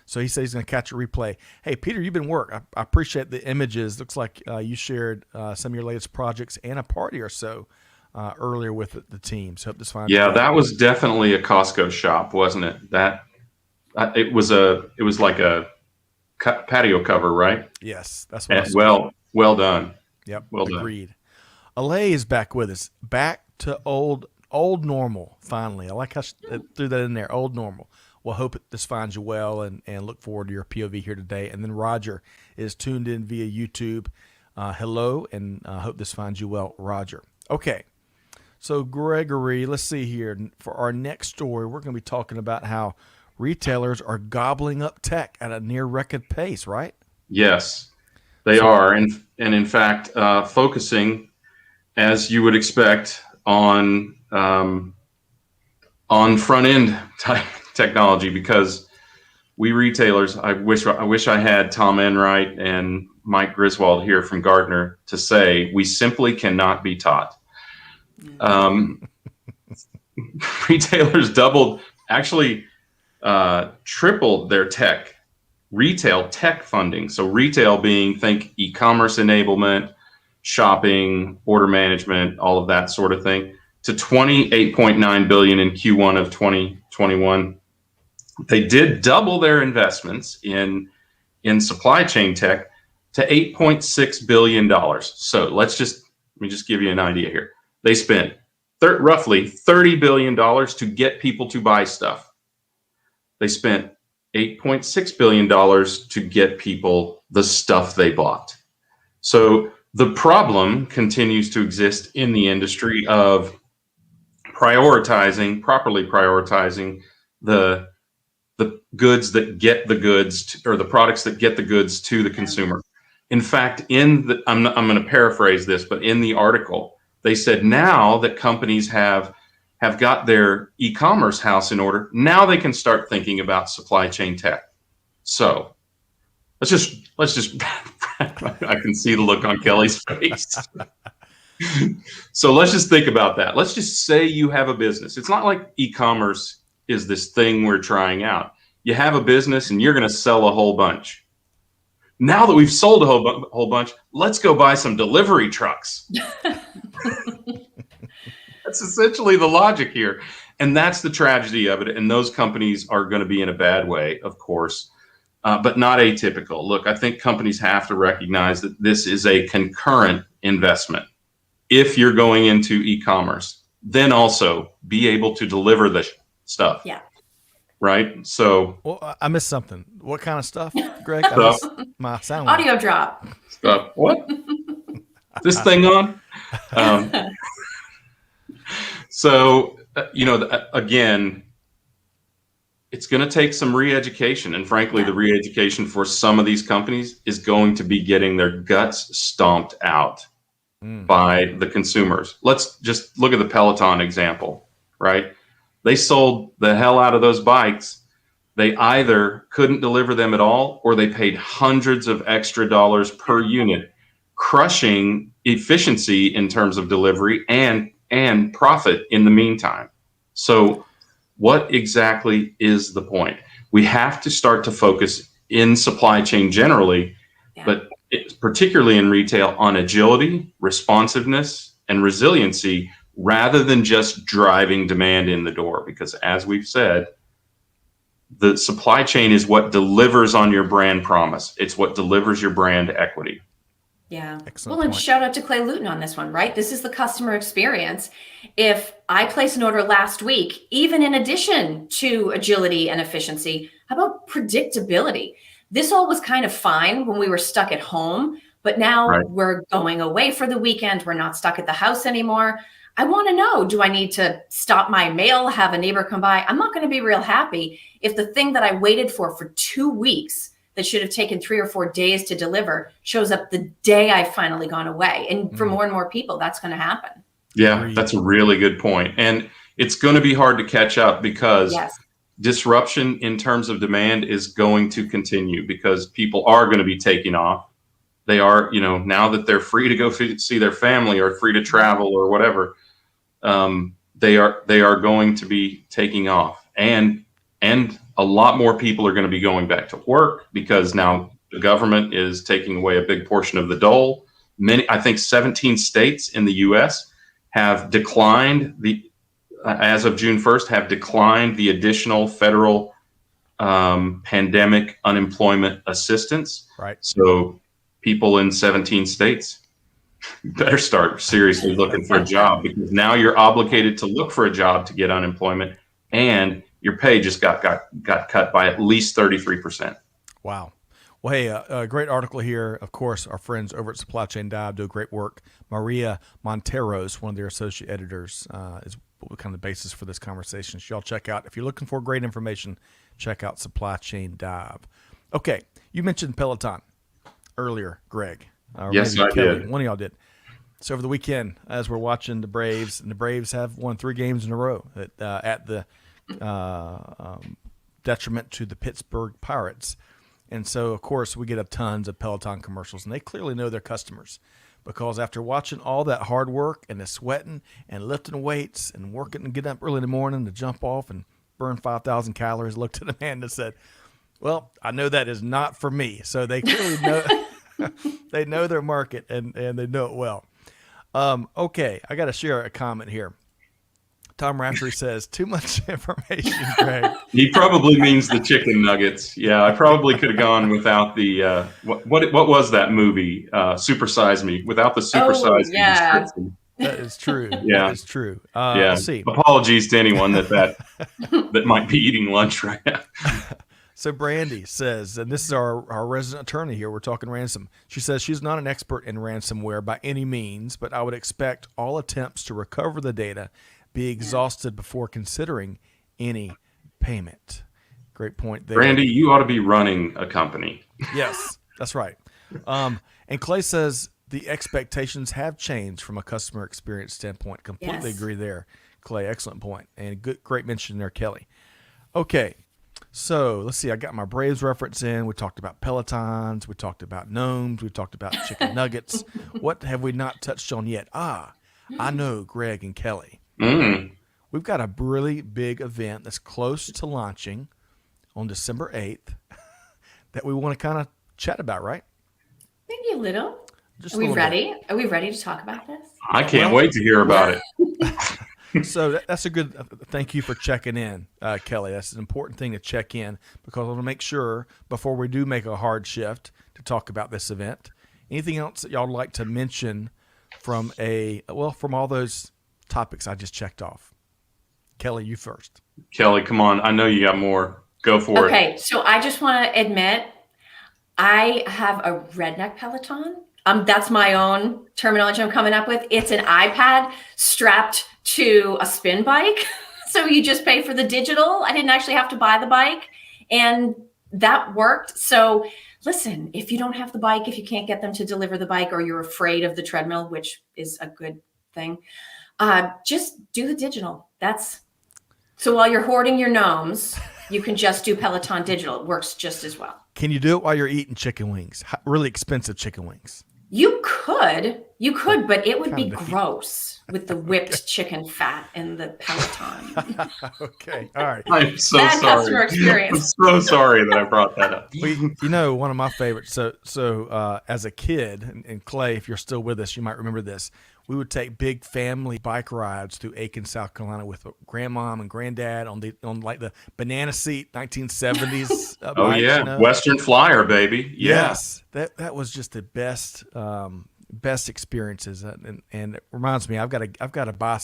So he says he's going to catch a replay. Hey, Peter, you've been work. I appreciate the images. Looks like you shared some of your latest projects and a party or so earlier with the team. So hope this finds. Yeah, that was definitely a Costco shop, wasn't it? It was like a patio cover, right? Yes, that's what. Well done. Yep, well agreed. Done. Alay is back with us. Back to old normal. Finally, I like how she threw that in there. Old normal. Well, hope this finds you well, and look forward to your POV here today. And then Roger is tuned in via YouTube. Hello, and hope this finds you well, Roger. Okay, so Gregory, let's see here. For our next story, we're going to be talking about how retailers are gobbling up tech at a near record pace, right? Yes, they are. And in fact, focusing, as you would expect, on front-end type technology, because we retailers, I wish I had Tom Enright and Mike Griswold here from Gartner to say we simply cannot be taught. Retailers tripled their retail tech funding. So retail being, think e-commerce enablement, shopping, order management, all of that sort of thing, to $28.9 billion in Q1 of 2021. They did double their investments in supply chain tech to $8.6 billion. So let me just give you an idea here. They spent roughly $30 billion to get people to buy stuff. They spent $8.6 billion to get people the stuff they bought. So the problem continues to exist in the industry of properly prioritizing the goods that get the goods or the products that get the goods to the consumer. In fact, I'm going to paraphrase this, but in the article, they said now that companies have got their e-commerce house in order, now they can start thinking about supply chain tech. So let's just I can see the look on Kelly's face. So let's just think about that. Let's just say you have a business. It's not like e-commerce is this thing we're trying out. You have a business and you're going to sell a whole bunch. Now that we've sold a whole bunch, let's go buy some delivery trucks. That's essentially the logic here. And that's the tragedy of it. And those companies are going to be in a bad way, of course, but not atypical. Look, I think companies have to recognize that this is a concurrent investment. If you're going into e-commerce, then also be able to deliver the stuff. Yeah. Right? So. Well, I missed something. What kind of stuff, Greg? I missed my sound. Audio drop. Stuff. What? This thing on? So, again, it's going to take some re-education. And frankly, the re-education for some of these companies is going to be getting their guts stomped out by the consumers. Let's just look at the Peloton example, right? They sold the hell out of those bikes. They either couldn't deliver them at all, or they paid hundreds of extra dollars per unit, crushing efficiency in terms of delivery and profit in the meantime. So what exactly is the point? We have to start to focus in supply chain generally, but particularly in retail, on agility, responsiveness, and resiliency, rather than just driving demand in the door. Because as we've said, the supply chain is what delivers on your brand promise. It's what delivers your brand equity. Yeah. Excellent Well, and point. shout out to Clay Luton on this one, right? This is the customer experience. If I place an order last week, even in addition to agility and efficiency, how about predictability? This all was kind of fine when we were stuck at home, but now we're going away for the weekend. We're not stuck at the house anymore. I want to know, do I need to stop my mail, have a neighbor come by? I'm not going to be real happy if the thing that I waited for 2 weeks that should have taken 3 or 4 days to deliver shows up the day I've finally gone away. And for more and more people, that's going to happen. Yeah, that's a really good point. And it's going to be hard to catch up because disruption in terms of demand is going to continue because people are going to be taking off. They are, now that they're free to go see their family or free to travel or whatever, they are going to be taking off. And a lot more people are going to be going back to work because now the government is taking away a big portion of the dole. I think 17 states in the U.S. have declined as of June 1st, have declined the additional federal pandemic unemployment assistance. Right. So people in 17 states better start seriously looking for a job because now you're obligated to look for a job to get unemployment, and your pay just got cut by at least 33%. Wow. Well, hey, a great article here. Of course, our friends over at Supply Chain Dive do great work. Maria Montero's one of their associate editors, is kind of the basis for this conversation. So y'all check out, if you're looking for great information, check out Supply Chain Dive. Okay, you mentioned Peloton earlier, Greg. Yes, I did. One of y'all did. So over the weekend, as we're watching the Braves, and the Braves have won 3 games in a row at the detriment to the Pittsburgh Pirates. And so, of course, we get tons of Peloton commercials, and they clearly know their customers, because after watching all that hard work and the sweating and lifting weights and working and getting up early in the morning to jump off and burn 5,000 calories, looked at the man and said, well, I know that is not for me. So they clearly know they know their market and they know it well. Okay, I got to share a comment here. Tom Raftery says, too much information, Greg. He probably means the chicken nuggets. Yeah, I probably could have gone without the what was that movie? Super Size Me, without the Super Size Me description. That is true. Yeah, that is true. Yeah. Let's see. Apologies to anyone that might be eating lunch right now. So Brandy says, and this is our resident attorney here, we're talking ransom. She says she's not an expert in ransomware by any means, but I would expect all attempts to recover the data be exhausted before considering any payment. Great point there. Brandy, you ought to be running a company. Yes, that's right. And Clay says the expectations have changed from a customer experience standpoint. Completely agree there, Clay. Excellent point. And great mention there, Kelly. Okay, so let's see. I got my Braves reference in. We talked about Pelotons. We talked about gnomes. We talked about chicken nuggets. What have we not touched on yet? I know, Greg and Kelly. We've got a really big event that's close to launching on December 8th that we want to kind of chat about, right? Maybe a little. Just Are we ready? Are we ready to talk about this? I can't wait to hear about it. So that's a good thank you for checking in, Kelly. That's an important thing to check in, because I want to make sure before we do make a hard shift to talk about this event. Anything else that y'all would like to mention from all those topics I just checked off? Kelly, you first. Kelly, come on. I know you got more. Go for it. Okay, so I just want to admit I have a redneck Peloton. That's my own terminology I'm coming up with. It's an iPad strapped to a spin bike. So you just pay for the digital. I didn't actually have to buy the bike, and that worked. So listen, if you don't have the bike, if you can't get them to deliver the bike, or you're afraid of the treadmill, which is a good thing, just do the digital. So while you're hoarding your gnomes, you can just do Peloton digital. It works just as well. Can you do it while you're eating chicken wings? Really expensive chicken wings. You could, but it would be gross with the whipped chicken fat in the Peloton. Okay, all right. I'm so Bad sorry. customer experience. I'm so sorry that I brought that up. One of my favorites. So as a kid, and Clay, if you're still with us, you might remember this. We would take big family bike rides through Aiken, South Carolina, with grandmom and granddad on like the banana seat 1970s. Bikes, yeah, Western Flyer, baby. Yeah. Yes, that was just the best experiences, and it reminds me, I've got to buy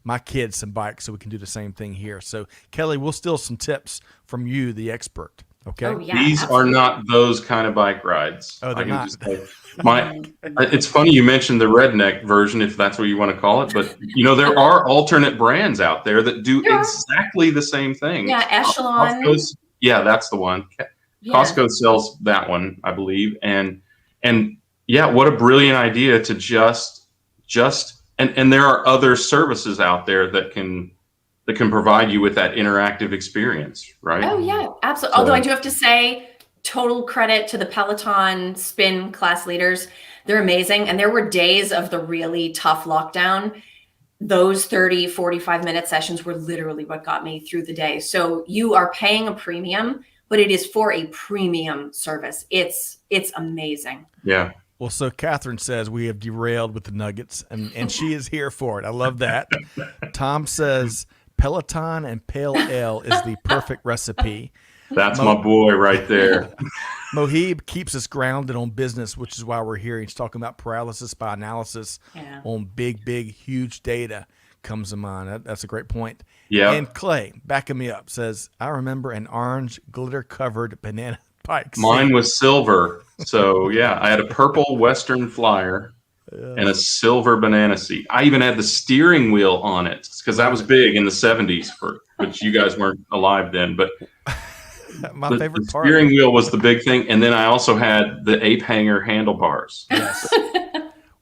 my kids some bikes so we can do the same thing here. So Kelly, we'll steal some tips from you, the expert. Okay. Oh, yeah, These absolutely. are not those kind of bike rides. Oh, they're not. It's funny you mentioned the redneck version, if that's what you want to call it, but there are alternate brands out there that do exactly the same thing. Yeah, Echelon. Yeah, that's the one. Yeah. Costco sells that one, I believe. And yeah, what a brilliant idea to just and there are other services out there that can provide you with that interactive experience, right? Oh yeah, absolutely. Although I do have to say, total credit to the Peloton spin class leaders. They're amazing. And there were days of the really tough lockdown. Those 30, 45-minute sessions were literally what got me through the day. So you are paying a premium, but it is for a premium service. It's amazing. Yeah. Well, so Catherine says we have derailed with the nuggets, and she is here for it. I love that. Tom says Peloton and Pale Ale is the perfect recipe. That's my boy right there. Mohib keeps us grounded on business, which is why we're here. He's talking about paralysis by analysis on big, huge data comes to mind. That's a great point. Yeah. And Clay, backing me up, says, I remember an orange glitter-covered banana bike. Mine was silver. So, yeah, I had a purple Western Flyer and a silver banana seat. I even had the steering wheel on it because that was big in the 70s, which you guys weren't alive then. But the steering wheel was the big thing. And then I also had the ape hanger handlebars. Yes.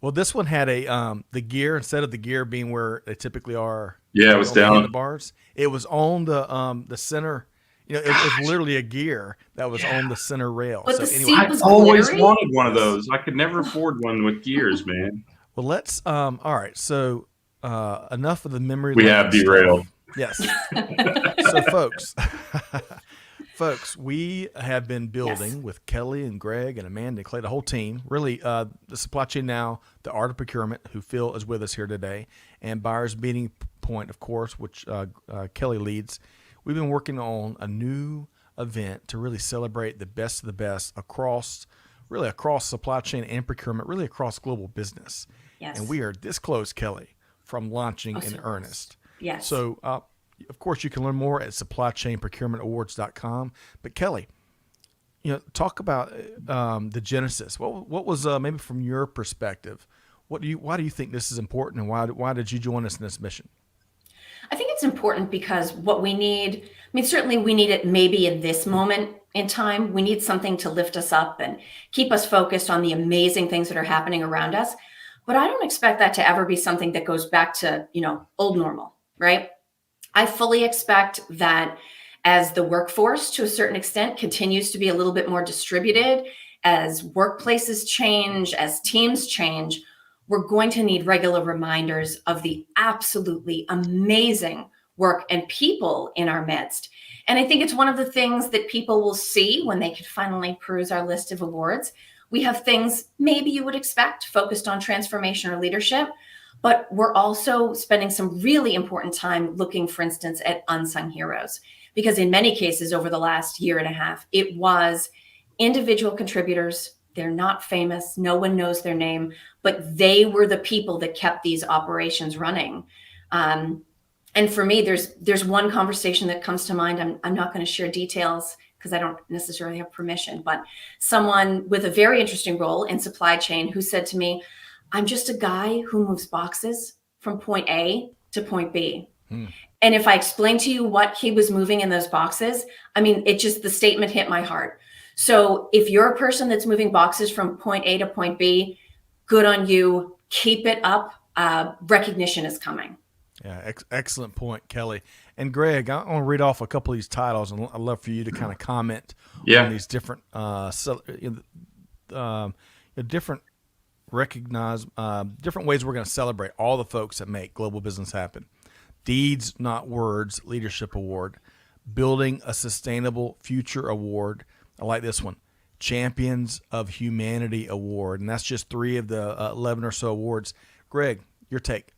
Well, this one had the gear, instead of the gear being where they typically are. Yeah, it was down the bars. It was on the center. It was literally a gear that was on the center rail. But So the anyway, seat I was always glittery? wanted one of those. I could never afford one with gears, man. well, let's all right. So enough of the memory We lane have derailed. stuff. Yes. So folks, we have been building with Kelly and Greg and Amanda and Clay, the whole team, really the Supply Chain Now, the Art of Procurement, who Phil is with us here today, and Buyers Meeting Point, of course, which Kelly leads. We've been working on a new event to really celebrate the best of the best across supply chain and procurement, really across global business. Yes. And we are this close, Kelly, from launching in so close. earnest. Yes. So, of course, you can learn more at supplychainprocurementawards.com. But Kelly, talk about the genesis. What was maybe from your perspective? Why do you think this is important, and why did you join us in this mission? I think it's important because what we need, certainly we need it maybe in this moment in time. We need something to lift us up and keep us focused on the amazing things that are happening around us. But I don't expect that to ever be something that goes back to, old normal, right? I fully expect that as the workforce, to a certain extent, continues to be a little bit more distributed, as workplaces change, as teams change, we're going to need regular reminders of the absolutely amazing work and people in our midst. And I think it's one of the things that people will see when they can finally peruse our list of awards. We have things maybe you would expect focused on transformation or leadership, but we're also spending some really important time looking, for instance, at unsung heroes, because in many cases over the last year and a half, it was individual contributors. They're not famous. No one knows their name, but they were the people that kept these operations running. And for me, there's one conversation that comes to mind. I'm not going to share details because I don't necessarily have permission, but someone with a very interesting role in supply chain who said to me, I'm just a guy who moves boxes from point A to point B. And if I explain to you what he was moving in those boxes, the statement hit my heart. So if you're a person that's moving boxes from point A to point B, good on you. Keep it up. Recognition is coming. Yeah, excellent point, Kelly. And Greg, I want to read off a couple of these titles, and I'd love for you to kind of comment on these different, different ways we're going to celebrate all the folks that make global business happen. Deeds, Not Words Leadership Award, Building a Sustainable Future Award. I like this one, Champions of Humanity Award, and that's just 3 of the 11 or so awards. Greg, your take.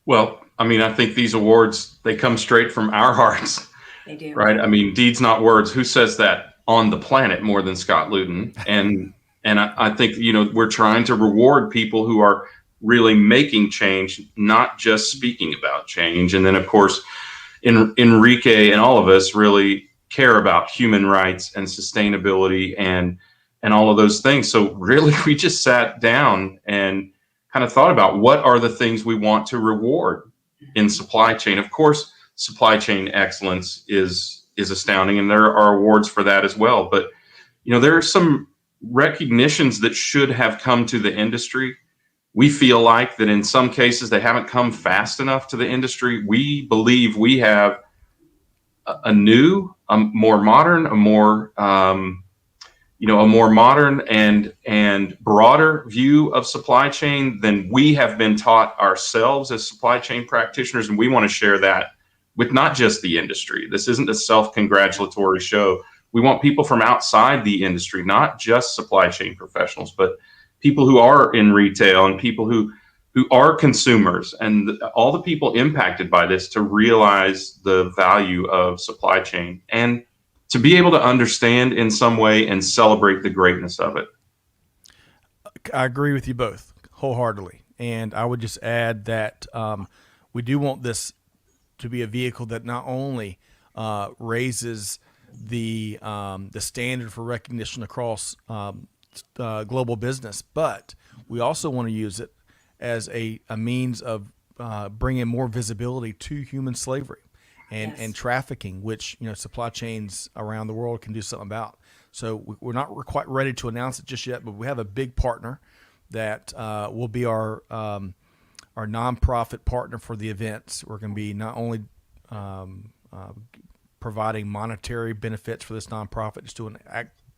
Well, I think these awards, they come straight from our hearts. They do. Right? Deeds, not words. Who says that on the planet more than Scott Luton? And I think, we're trying to reward people who are really making change, not just speaking about change. And then, of course, Enrique and all of us really care about human rights and sustainability and all of those things. So really, we just sat down and kind of thought about what are the things we want to reward in supply chain. Of course, supply chain excellence is astounding, and there are awards for that as well. But, there are some recognitions that should have come to the industry. We feel like that in some cases they haven't come fast enough to the industry. We believe we have a new, more modern, a more modern and broader view of supply chain than we have been taught ourselves as supply chain practitioners. And we want to share that with not just the industry. This isn't a self-congratulatory show. We want people from outside the industry, not just supply chain professionals, but people who are in retail and people who are consumers and all the people impacted by this to realize the value of supply chain and to be able to understand in some way and celebrate the greatness of it. I agree with you both wholeheartedly. And I would just add that we do want this to be a vehicle that not only raises the standard for recognition across global business, but we also want to use it as a means of bringing more visibility to human slavery and trafficking, which supply chains around the world can do something about. So we're not quite ready to announce it just yet, but we have a big partner that will be our nonprofit partner for the events. We're going to be not only providing monetary benefits for this nonprofit. It's doing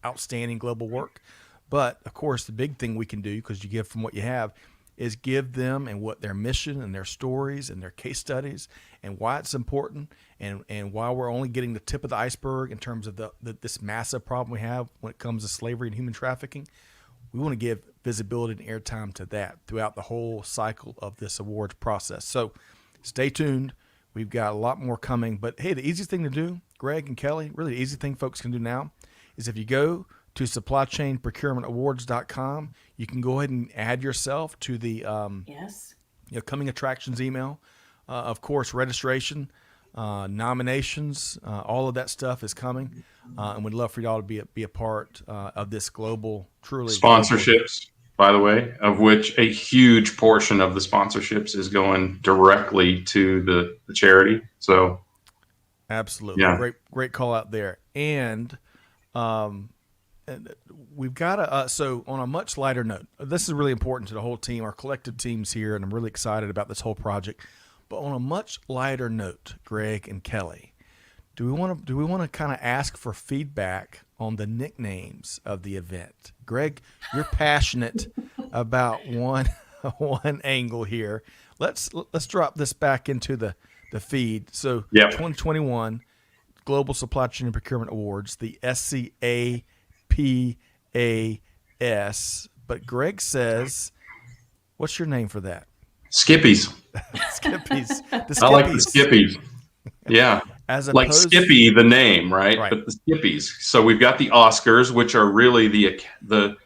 outstanding global work. But of course, the big thing we can do, because you give from what you have, is give them and what their mission and their stories and their case studies and why it's important and why we're only getting the tip of the iceberg in terms of this massive problem we have when it comes to slavery and human trafficking. We want to give visibility and airtime to that throughout the whole cycle of this awards process. So stay tuned. We've got a lot more coming. But hey, the easiest thing to do, Greg and Kelly, really the easy thing folks can do now is if you go to supplychainprocurementawards.com, you can go ahead and add yourself to the coming attractions email. Of course, registration, nominations, all of that stuff is coming, and we'd love for y'all to be a part of this global, truly sponsorships. By the way, of which a huge portion of the sponsorships is going directly to the charity. So, absolutely, great call out there, and we've got so on a much lighter note, this is really important to the whole team, our collective teams here, and I'm really excited about this whole project. But on a much lighter note, Greg and Kelly, do we want to kind of ask for feedback on the nicknames of the event? Greg, you're passionate about one angle here. Let's drop this back into the feed. So 2021 Global Supply Chain and Procurement Awards, the SCAPAS. But Greg says, what's your name for that? Skippies. Skippies. I like the Skippies. Yeah. Like Skippy, the name, right? But the Skippies. So we've got the Oscars, which are really the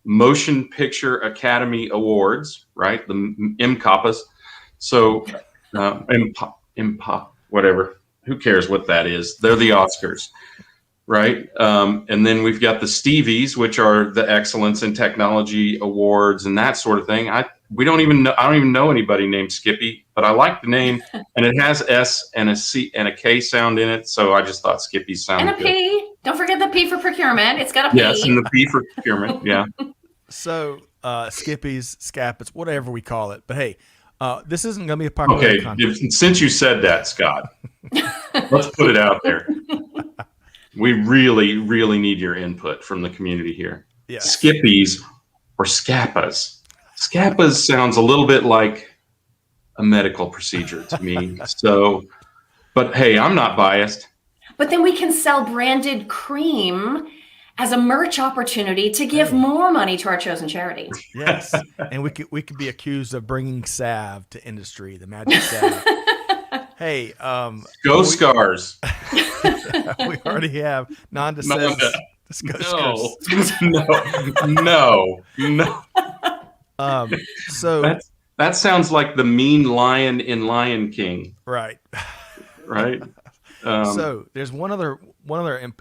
Motion Picture Academy Awards, right? The MCAPAs. So whatever. Who cares what that is? They're the Oscars, right? And then we've got the Stevies, which are the Excellence in Technology Awards and that sort of thing. I don't even know anybody named Skippy, but I like the name, and it has S and a C and a K sound in it, so I just thought Skippy sounded good. And a P. Don't forget the P for procurement. It's got a P. Yes, and the P for procurement. Yeah. So Skippies, Scappets, whatever we call it. But hey, this isn't going to be a popular contest. Since you said that, Scott, let's put it out there. We really, really need your input from the community here. Yes. Skippies or Scappas. Scappas sounds a little bit like a medical procedure to me. So, but hey, I'm not biased. But then we can sell branded cream as a merch opportunity to give more money to our chosen charity. Yes, and we could be accused of bringing salve to industry, the magic salve. Hey, go Scars. We already have non-descendants. No. So that sounds like the mean lion in Lion King. Right. So there's one other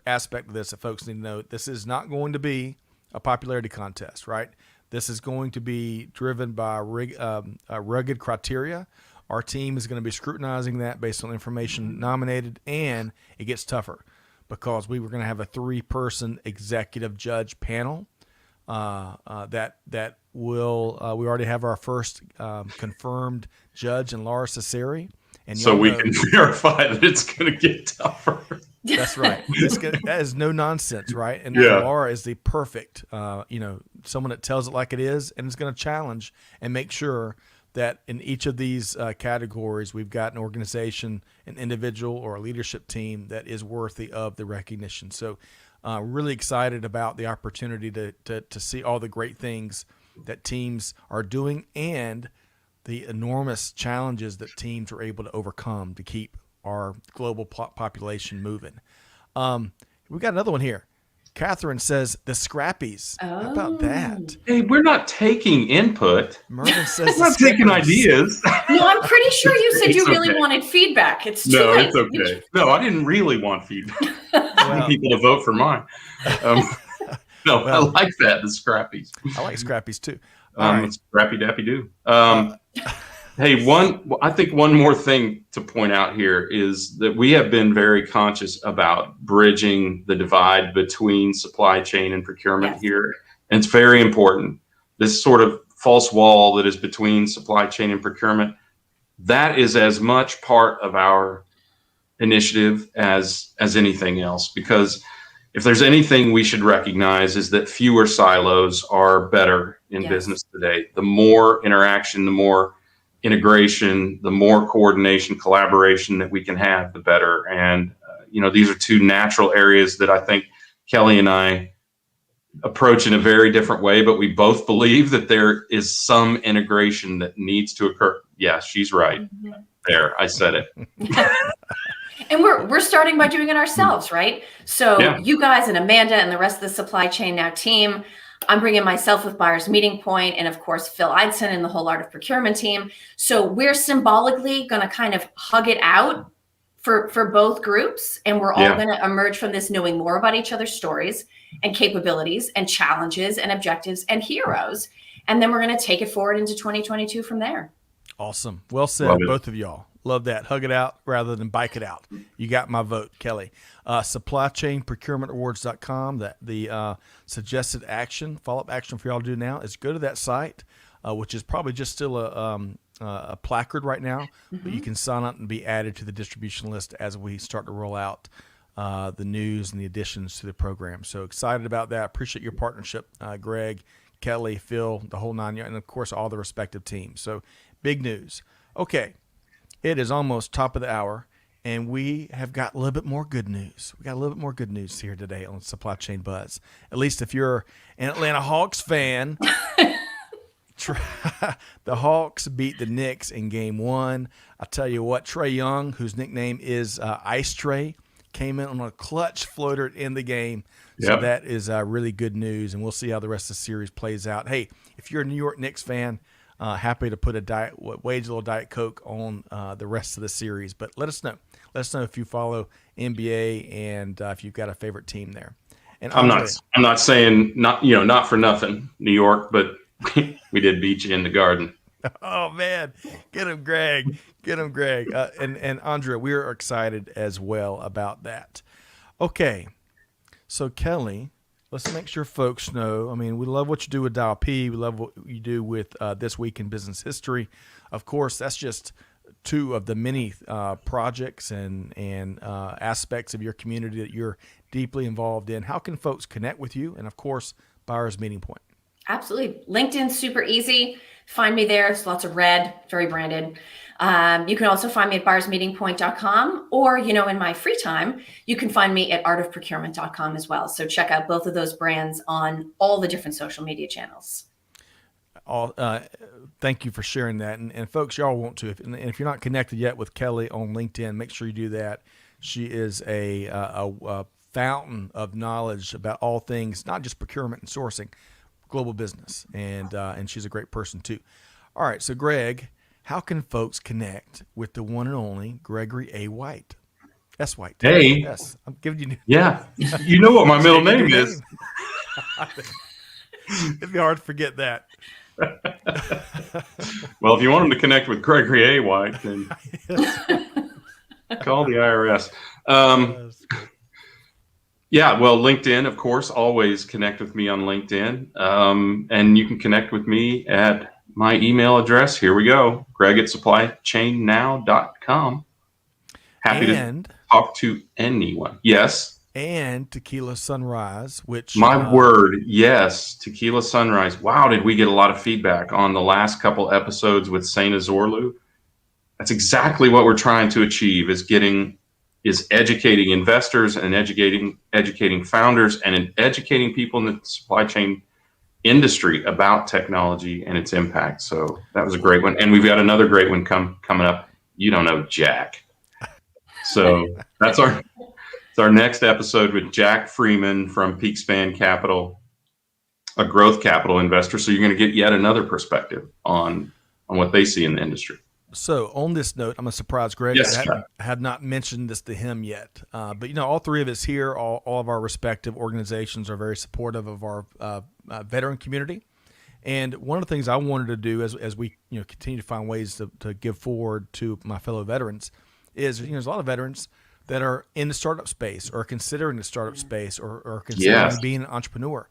aspect of this that folks need to know. This is not going to be a popularity contest, right? This is going to be driven by rugged criteria. Our team is going to be scrutinizing that based on information nominated, and it gets tougher because we were going to have a 3-person executive judge panel that will we already have our first confirmed judge in Laura Cesari. And so we can verify that it's going to get tougher. That's right. That is no nonsense, right? And Laura is the perfect, someone that tells it like it is, and is going to challenge and make sure that in each of these categories, we've got an organization, an individual, or a leadership team that is worthy of the recognition. So really excited about the opportunity to see all the great things that teams are doing and the enormous challenges that teams are able to overcome to keep our global population moving. We got another one here. Catherine says the Scrappies. How about that? Hey, we're not taking input. Mervin says we're not taking ideas. No, I'm pretty sure you said you really wanted feedback. It's okay. No, I didn't really want feedback. I want people to vote for mine. I like that, the Scrappies. I like Scrappies too. Scrappy Dappy Doo. Hey, I think one more thing to point out here is that we have been very conscious about bridging the divide between supply chain and procurement here. And it's very important. This sort of false wall that is between supply chain and procurement, that is as much part of our initiative as anything else, because if there's anything we should recognize is that fewer silos are better in business today. The more interaction, the more integration, the more coordination, collaboration that we can have, the better. And, these are two natural areas that I think Kelly and I approach in a very different way, but we both believe that there is some integration that needs to occur. Yeah, she's right. Mm-hmm. There, I said it. And we're starting by doing it ourselves, right? So you guys and Amanda and the rest of the Supply Chain Now team, I'm bringing myself with Buyer's Meeting Point, and of course, Phil Addison and the whole Art of Procurement team. So we're symbolically going to kind of hug it out for both groups. And we're all going to emerge from this knowing more about each other's stories and capabilities and challenges and objectives and heroes. And then we're going to take it forward into 2022 from there. Awesome. Well said, both of y'all. Love that. Hug it out rather than bike it out. You got my vote, Kelly. SupplyChainProcurementAwards.com. The suggested action, follow-up action for y'all to do now is go to that site, which is probably just still a placard right now, but you can sign up and be added to the distribution list as we start to roll out the news and the additions to the program. So excited about that. Appreciate your partnership, Greg, Kelly, Phil, the whole nine yards, and of course all the respective teams. So big news. Okay. It is almost top of the hour, and we have got a little bit more good news. We got a little bit more good news here today on Supply Chain Buzz. At least if you're an Atlanta Hawks fan, the Hawks beat the Knicks in Game 1. I tell you what, Trae Young, whose nickname is Ice Trae, came in on a clutch floater in the game. So that is really good news, and we'll see how the rest of the series plays out. Hey, if you're a New York Knicks fan, happy to put wage a little Diet Coke on the rest of the series. But let us know. Let us know if you follow NBA and if you've got a favorite team there. And I'm not saying not for nothing, New York, but we did beat you in the Garden. Oh man, get him, Greg. Get him, Greg. And Andrea, we are excited as well about that. Okay, so Kelly. Let's make sure folks know. I mean, we love what you do with Dial P. We love what you do with This Week in Business History. Of course, that's just two of the many projects and aspects of your community that you're deeply involved in. How can folks connect with you? And, of course, Buyer's Meeting Point. Absolutely. LinkedIn's super easy. Find me there. It's lots of red, very branded. You can also find me at buyersmeetingpoint.com, or, in my free time, you can find me at artofprocurement.com as well. So check out both of those brands on all the different social media channels. Thank you for sharing that. And folks, y'all want to, if you're not connected yet with Kelly on LinkedIn, make sure you do that. She is a fountain of knowledge about all things, not just procurement and sourcing, global business. And she's a great person too. All right. So Greg, how can folks connect with the one and only Gregory A. White? S. White. Hey. Yes. I'm giving you. Yeah. You know what my middle name is. It'd be hard to forget that. Well, if you want them to connect with Gregory A. White, then call the IRS. Yeah, well, LinkedIn, of course, always connect with me on LinkedIn. And you can connect with me at my email address. Here we go. Greg@supplychainnow.com. Happy to talk to anyone. Yes. And Tequila Sunrise, which my word, yes, Tequila Sunrise. Wow, did we get a lot of feedback on the last couple episodes with Saint Azorlu? That's exactly what we're trying to achieve, is educating investors and educating founders and educating people in the supply chain industry about technology and its impact. So that was a great one. And we've got another great one coming up. You don't know Jack. So that's our next episode with Jack Freeman from Peakspan Capital, a growth capital investor. So you're going to get yet another perspective on what they see in the industry. So on this note, I'm going to surprise Greg. Yes, I had not mentioned this to him yet. But, all three of us here, all of our respective organizations are very supportive of our veteran community. And one of the things I wanted to do as we continue to find ways to give forward to my fellow veterans is, there's a lot of veterans that are in the startup space or considering the startup space or considering being an entrepreneur.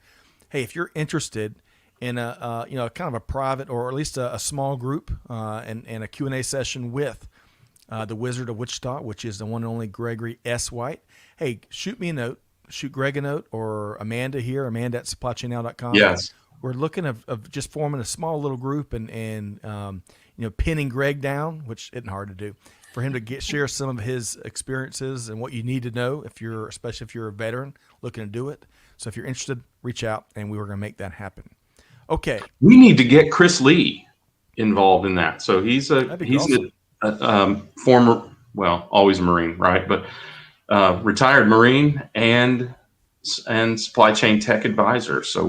Hey, if you're interested in a kind of a private or at least a small group and a Q&A session with the Wizard of Wichita, which is the one and only Gregory S. White. Hey, shoot me a note. Shoot Greg a note, or Amanda here, Amanda@supplychainnow.com. Yes. We're looking of just forming a small little group and pinning Greg down, which isn't hard to do, for him to share some of his experiences and what you need to know especially if you're a veteran looking to do it. So if you're interested, reach out, and we were going to make that happen. Okay. We need to get Chris Lee involved in that. So he's awesome. a former, well, always a Marine, right? But retired Marine and supply chain tech advisor. So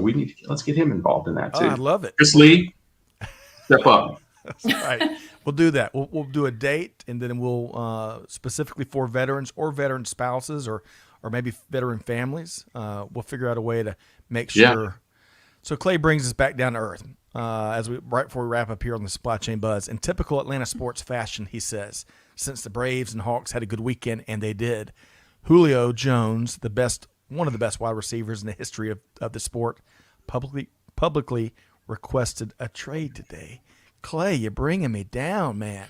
let's get him involved in that too. Oh, I love it. Chris Lee, step up. That's right. We'll do that. We'll do a date, and then we'll specifically for veterans or veteran spouses or maybe veteran families. We'll figure out a way to make sure. Yeah. So Clay brings us back down to earth right before we wrap up here on the Supply Chain Buzz. In typical Atlanta sports fashion, he says, since the Braves and Hawks had a good weekend, and they did, Julio Jones, one of the best wide receivers in the history of the sport, publicly requested a trade today. Clay, you're bringing me down, man.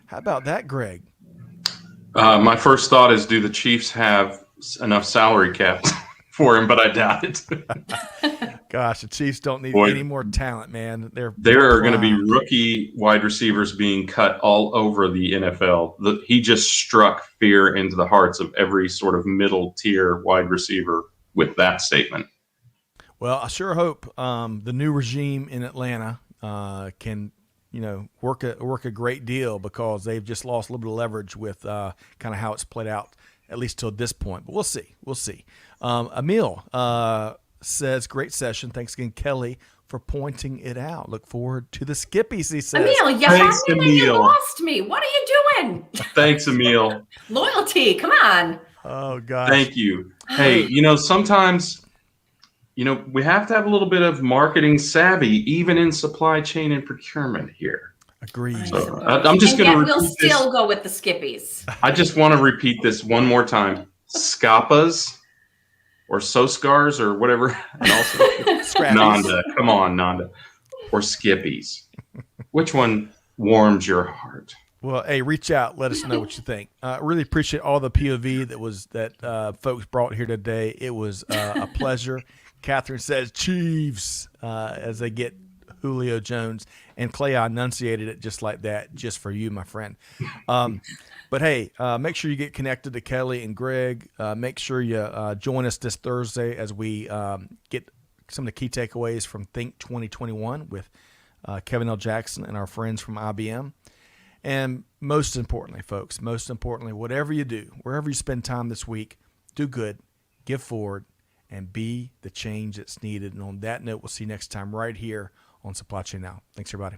How about that, Greg? My first thought is, do the Chiefs have enough salary cap for him? But I doubt it. Gosh, the Chiefs don't need any more talent, man. There are going to be rookie wide receivers being cut all over the NFL. He just struck fear into the hearts of every sort of middle tier wide receiver with that statement. Well, I sure hope the new regime in Atlanta can, work a great deal, because they've just lost a little bit of leverage with kind of how it's played out, at least till this point. But we'll see. We'll see. Emil says, great session. Thanks again, Kelly, for pointing it out. Look forward to the Skippies, he says. Emil, you lost me. What are you doing? Thanks, Emil. Loyalty. Come on. Oh, gosh. Thank you. Hey, sometimes, we have to have a little bit of marketing savvy, even in supply chain and procurement here. Agreed. So I'm just going to repeat we'll still go with the Skippies. I just want to repeat this one more time. Scapas or Soscars or whatever. And also Nanda. Come on, Nanda. Or Skippies. Which one warms your heart? Well, hey, reach out. Let us know what you think. Really appreciate all the POV that folks brought here today. It was a pleasure. Catherine says Chiefs as they get Julio Jones. And Clay, I enunciated it just like that, just for you, my friend. But hey, make sure you get connected to Kelly and Greg. Make sure you join us this Thursday as we get some of the key takeaways from Think 2021 with Kevin L. Jackson and our friends from IBM. And most importantly, folks, whatever you do, wherever you spend time this week, do good, give forward, and be the change that's needed. And on that note, we'll see you next time right here on Supply Chain Now. Thanks, everybody.